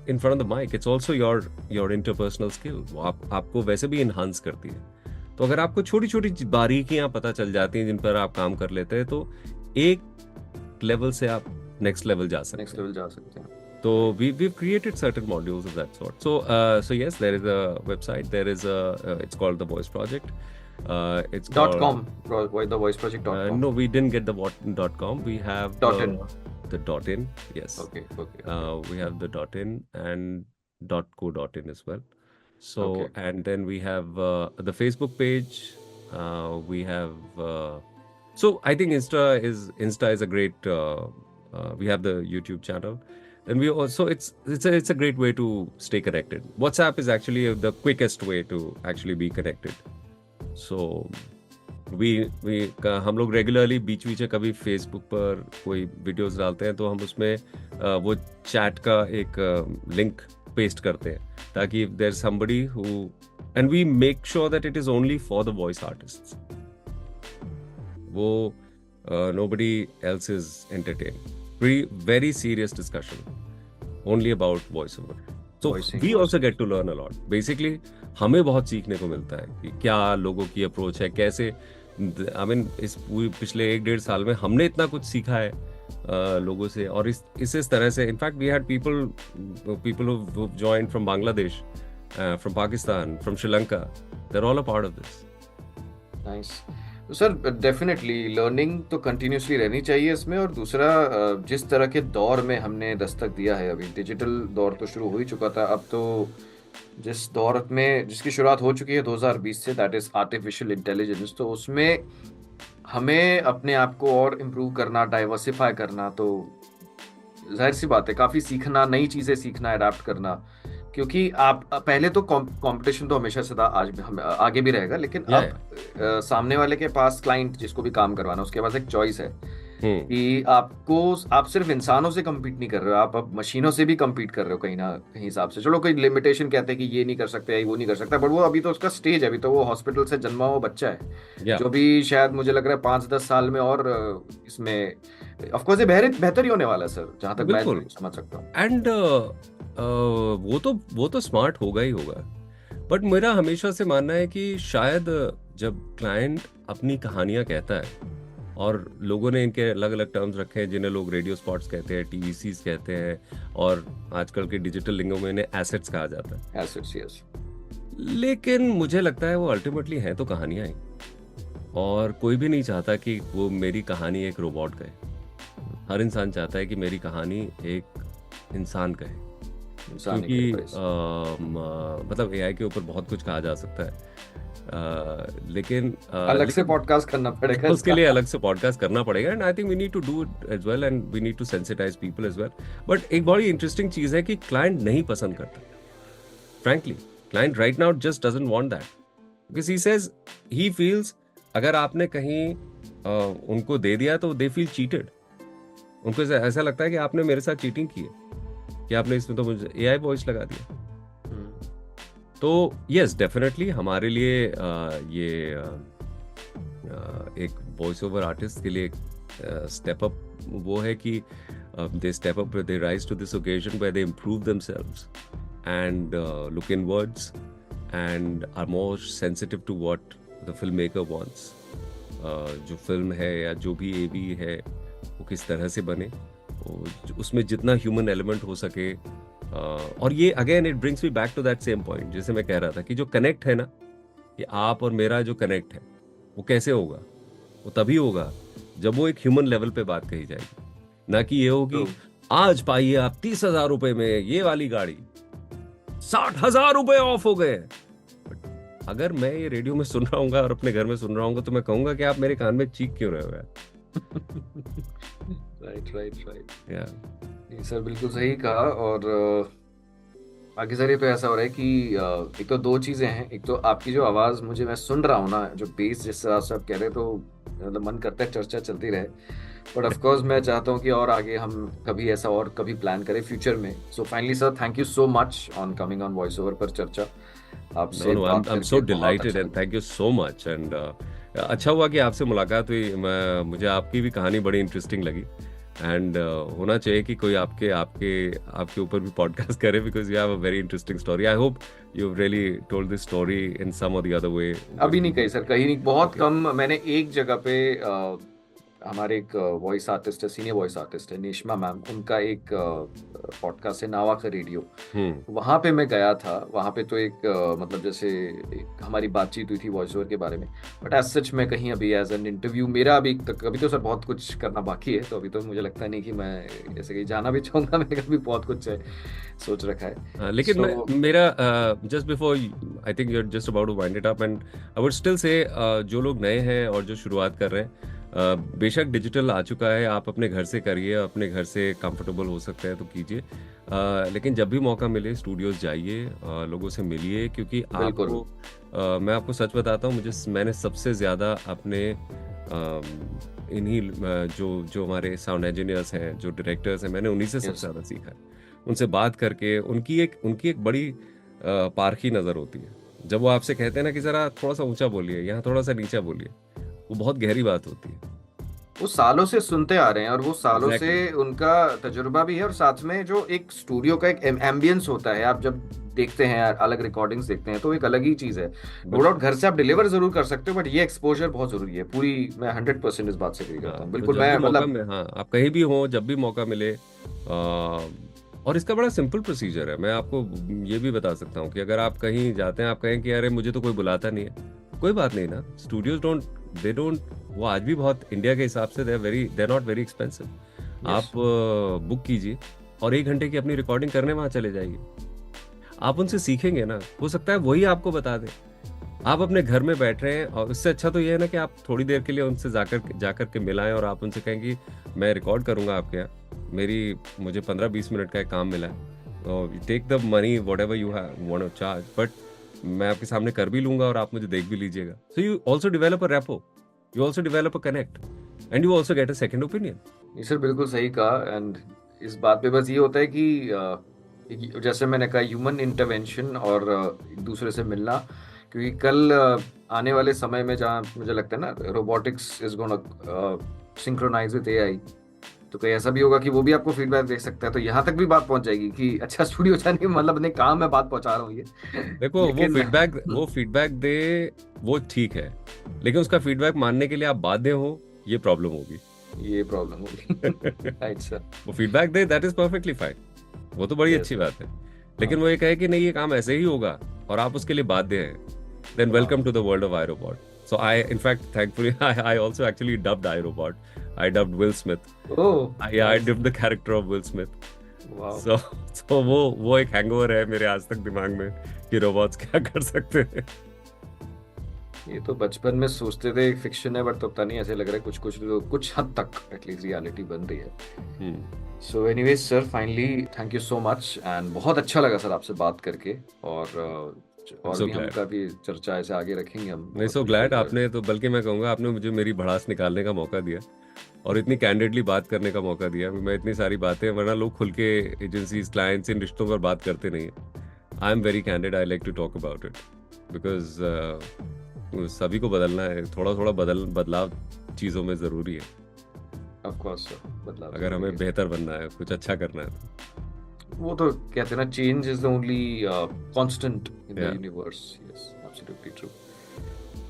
in front of the mic, it's also your interpersonal skill. वो आपको वैसे भी enhance करती है. तो अगर आपको छोटी छोटी बारीकियां पता चल जाती हैं जिन पर आप काम कर लेते हैं, तो एक लेवल से आप नेक्स्ट लेवल जा सकते हैं. So we've created certain modules of that sort. So yes, there is a website. There is it's called the Voice Project. It's called .com. The voiceproject.com. No, we didn't get the .com. We have .in. The .in. Yes. Okay. We have the .in and .co.in as well. So and then we have the Facebook page. We have so I think Insta is a great. We have the YouTube channel. And we also it's a great way to stay connected. WhatsApp is actually the quickest way to actually be connected. So we हम लोग regularly बीच में कभी Facebook पर कोई videos डालते हैं तो हम उसमें वो चैट का एक लिंक पेस्ट करते हैं, ताकि if there's somebody who, and we make sure that it is only for the voice artists. वो nobody else is entertained. Very serious discussion only about voiceover. So we also get to learn a lot. Basically हमें बहुत सीखने को मिलता है कि क्या लोगों की अप्रोच है, कैसे I mean इस पिछले 1-1.5 साल में हमने इतना कुछ सीखा है लोगों से, और इस तरह से. In fact, we had people who joined from Bangladesh, from Pakistan, from Sri Lanka. They're all a part of this. Nice. तो सर डेफिनेटली लर्निंग तो कंटिन्यूसली रहनी चाहिए इसमें. और दूसरा, जिस तरह के दौर में हमने दस्तक दिया है, अभी डिजिटल दौर तो शुरू हो ही चुका था, अब तो जिस दौर में जिसकी शुरुआत हो चुकी है 2020 से, दैट इज आर्टिफिशियल इंटेलिजेंस, तो उसमें हमें अपने आप को और इम्प्रूव करना, डाइवर्सिफाई करना, तो जाहिर सी बात है काफ़ी सीखना, नई चीज़ें सीखना, अडाप्ट करना. क्योंकि आप पहले तो कंपटीशन तो हमेशा से था, आज भी हम आगे भी रहेगा, लेकिन अब सामने वाले के पास, क्लाइंट जिसको भी काम करवाना, उसके पास एक चॉइस है कि आप सिर्फ इंसानों से कम्पीट नहीं कर रहे हो, आप अब मशीनों से भी कम्पीट कर रहे हो कहीं ना कहीं हिसाब से. चलो कोई लिमिटेशन कहते हैं कि ये नहीं कर सकते, वो नहीं कर सकता, बट वो अभी तो उसका स्टेज है, अभी तो वो हॉस्पिटल से जन्मा हुआ बच्चा है, जो भी शायद मुझे लग रहा है 5-10 साल में और इसमें ऑफ कोर्स ये बेहतर ही होने वाला है सर, जहां तक मैं समझ सकता हूँ. एंड वो तो स्मार्ट होगा ही होगा. बट मेरा हमेशा से मानना है कि शायद जब क्लाइंट अपनी कहानियां कहता है, और लोगों ने इनके अलग अलग टर्म्स रखे हैं जिन्हें लोग रेडियो स्पॉट्स कहते हैं, टीवीसीज कहते हैं, और आजकल के डिजिटल लिंगों में इन्हें एसेट्स कहा जाता है. Assets, yes. लेकिन मुझे लगता है वो अल्टीमेटली हैं तो कहानियां ही, और कोई भी नहीं चाहता कि वो मेरी कहानी एक रोबोट कहे. हर इंसान चाहता है कि मेरी कहानी एक इंसान कहे, क्योंकि मतलब एआई के ऊपर बहुत कुछ कहा जा सकता है, लेकिन अलग से पॉडकास्ट करना पड़ेगा, उसके लिए अलग से पॉडकास्ट करना पड़ेगा. And I think we need to do it as well, and we need to sensitize people as well. But एक बड़ी इंटरेस्टिंग चीज है कि क्लाइंट नहीं पसंद करता. Frankly client right now just doesn't want that, because he says, he feels अगर आपने कहीं उनको दे दिया तो दे फील चीटेड. उनको ऐसा लगता है कि आपने मेरे साथ चीटिंग की है, कि आपने इसमें तो मुझे एआई वॉइस लगा दिया. तो यस, डेफिनेटली हमारे लिए ये एक वॉइस ओवर आर्टिस्ट के लिए स्टेप अप वो है कि they step up, they rise to this occasion where they improve themselves and look inwards and are more sensitive to what the film maker wants. जो फिल्म है या जो भी एवी है वो किस तरह से बने, उसमें जितना ह्यूमन एलिमेंट हो सके. और ये again it brings me back to that same point, जैसे मैं कह रहा था कि जो कनेक्ट है ना, कि आप और मेरा जो कनेक्ट है वो कैसे होगा, वो तभी होगा जब वो एक ह्यूमन लेवल पे बात कही जाएगी, ना कि ये होगी आज पाइए आप 30,000 रुपए में ये वाली गाड़ी, 60,000 रुपए ऑफ हो गए. अगर मैं ये रेडियो में सुन रहा हूँ और अपने घर में सुन रहा हूँ तो मैं कहूंगा कि आप मेरे कान में चीख क्यों रहे हो यार. राइट. जी सर, बिल्कुल सही कहा। और बाकी सर ये तो ऐसा हो रहा है कि एक तो दो चीजें हैं। एक तो आपकी जो आवाज मुझे मैं सुन रहा हूँ ना, जो बेस जिस तरह से आप कह रहे हैं, तो मतलब मन करता है चर्चा चलती रहे। बट ऑफ कोर्स मैं चाहता हूँ कि और आगे हम कभी ऐसा और कभी प्लान करें फ्यूचर में। सो finally sir, thank you so much on coming on voice over पर चर्चा। नो आपसे नो, बात I'm so करके बहुत delighted अच्छा and लगा। thank you so much and अच्छा हुआ कि आपसे मुलाकात हुई। मुझे आपकी भी कहानी बड़ी इंटरेस्टिंग लगी एंड होना चाहिए कि कोई आपके आपके आपके ऊपर भी पॉडकास्ट करे because you have a very interesting story. I hope you really told this story in some और द अदर वे अभी व्हेन नहीं वी कही मेट। सर, कहीं नहीं, बहुत ओके। कम। मैंने एक जगह पे हमारे एक वॉइस आर्टिस्ट है, सीनियर वॉइस आर्टिस्ट है नेशमा मैम, उनका एक पॉडकास्ट है नावा का रेडियो, हम्म। वहां पे मैं गया था। वहां पे तो एक मतलब जैसे एक हमारी बातचीत हुई थी वॉइस ओवर के बारे में। बट एज सच मैं कहीं अभी एज एन इंटरव्यू, मेरा अभी तक अभी तो सर बहुत कुछ करना बाकी है। तो अभी तो मुझे लगता नहीं कि मैं ऐसे कहीं जाना भी चाहूंगा। मैंने कभी बहुत कुछ सोच रखा है। हाँ, लेकिन सो मेरा just before I think you are just about to wind it up and I would still say जो लोग नए हैं और जो शुरुआत कर रहे हैं, बेशक डिजिटल आ चुका है, आप अपने घर से करिए, अपने घर से कंफर्टेबल हो सकते हैं तो कीजिए। लेकिन जब भी मौका मिले स्टूडियोज जाइए, लोगों से मिलिए क्योंकि बिल्कुल। आपको मैं आपको सच बताता हूँ, मैंने सबसे ज़्यादा अपने इन्हीं जो जो हमारे साउंड इंजीनियर्स हैं, जो डायरेक्टर्स हैं, मैंने उन्हीं से सबसे यस। ज़्यादा सीखा है। उनसे बात करके उनकी एक बड़ी पारखी नज़र होती है। जब वो आपसे कहते हैं ना कि ज़रा थोड़ा सा ऊंचा बोलिए, यहाँ थोड़ा सा नीचा बोलिए, वो बहुत गहरी बात होती है। वो सालों से सुनते आ रहे हैं और वो सालों से एग्जैक्टली। उनका तजुर्बा भी है। और साथ में जो एक स्टूडियो का एक एम्बियंस होता है, आप जब देखते हैं अलग रिकॉर्डिंग्स देखते हैं तो एक अलग ही चीज है। नो डाउट बिल्कुल। घर से आप डिलीवर जरूर कर सकते हो, बट ये एक्सपोजर बहुत जरूरी है। पूरी मैं 100% इस बात से एग्री करता हाँ, हूँ, तो बिल्कुल। जब भी मैं मौका मतलब में, हाँ, आप कहीं भी हो, जब भी मौका मिले और इसका बड़ा सिंपल प्रोसीजर है। मैं आपको ये भी बता सकता हूँ कि अगर आप कहीं जाते हैं, आप कहें कि अरे मुझे तो कोई बुलाता नहीं है, कोई बात नहीं ना। स्टूडियोज डोंट वो आज भी बहुत इंडिया के हिसाब से they not very expensive. Yes. आप बुक कीजिए और 1 घंटे की अपनी रिकॉर्डिंग करने वहां चले जाइए। आप उनसे सीखेंगे ना, हो सकता है वही आपको बता दें। आप अपने घर में बैठ रहे हैं और इससे अच्छा तो ये है ना कि आप थोड़ी देर के लिए उनसे जाकर के मिलाएं और आप उनसे कहें कि मैं रिकॉर्ड करूंगा आपके यहाँ, मुझे 15-20 मिनट का एक काम मिला है, तो take the money whatever you want to charge, but मैं आपके सामने कर भी लूंगा और आप मुझे देख भी लीजिएगा। So you also develop a rapport, you also develop a connect and you also get a second opinion. ये सर बिल्कुल सही कहा। एंड इस बात पे बस ये होता है कि जैसे मैंने कहा, ह्यूमन इंटरवेंशन और एक दूसरे से मिलना। क्योंकि कल आने वाले समय में जहाँ मुझे लगता है ना, robotics is gonna synchronize with AI, तो कहीं ऐसा भी होगा कि वो भी आपको फीडबैक दे सकता है। तो यहाँ तक भी बात पहुंच जाएगी कि अच्छा स्टूडियो जाने का मतलब अपने काम में बात पहुंचा रहा हूँ ये। देखो, लेकिन वो फीडबैक दे, वो ठीक है, लेकिन उसका फीडबैक मानने के लिए आप बाध्य हो, ये प्रॉब्लम होगी। ये प्रॉब्लम होगी। Right sir. वो फीडबैक दे, दैट इज परफेक्टली फाइन, वो तो बड़ी यस अच्छी सर। बात है। हाँ। लेकिन वो ये कहे कि नहीं ये काम ऐसे ही होगा और आप उसके लिए बाध्य हैं, देन हाँ। Welcome to the world of iRobot. So I, in fact, thankfully, I also actually dubbed iRobot. I dubbed Will Smith. Oh Yeah, I nice. dubbed the character of Will Smith. वाह। So, so वो एक hangover है मेरे आज तक दिमाग में कि रोबोट्स क्या कर सकते हैं। ये तो बचपन में सोचते थे फिक्शन है, बट तो पता नहीं, ऐसे लग रहा है कुछ कुछ कुछ हद तक एटलीस्ट रियलिटी बन रही है। Hmm. So anyways sir, finally thank you so much. And बहुत अच्छा लगा सर आपसे बात करके। और I'm और so भी हम glad. काफी चर्चा ऐसे आगे रखेंगे हम, नहीं, और सो ग्लैड, बिल्कुल। आपने तो, बल्कि मैं कहूँगा आपने मुझे मेरी भड़ास निकालने का मौका दिया और इतनी कैंडिडली बात करने का मौका दिया। मैं इतनी सारी बातें, वरना लोग खुल के एजेंसीज, क्लाइंट्स, इन रिश्तों पर बात करते नहीं है। I am very candid, I like to talk about it because सभी को बदलना है, थोड़ा थोड़ा बदलाव चीज़ों में ज़रूरी है ऑफ कोर्स सर, बदलाव अगर जरूरी हमें है। बेहतर बनना है, कुछ अच्छा करना है तो। वो तो कहते हैं ना, change is the only constant in the या universe. Yes, absolutely true.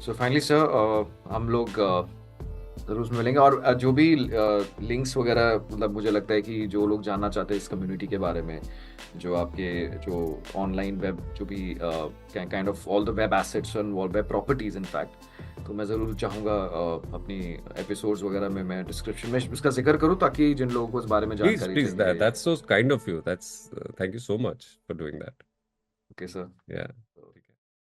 So finally sir, हम लोग जरूर मिलेंगे। और जो भी लिंक्स वगैरह, मतलब मुझे लगता है कि जो लोग जानना चाहते हैं इस कम्युनिटी के बारे में, जो आपके जो ऑनलाइन वेब, जो भी kind of all the web assets and all web properties in fact, तो मैं ज़रूर चाहूँगा अपनी एपिसोड्स वगैरह में मैं डिस्क्रिप्शन में इसका जिक्र करूँ, ताकि जिन लोगों को इस बारे में प्लीज जानकारी प्लीज, चाहिए। That's so kind of you, that's thank you so much for doing that. Okay sir. या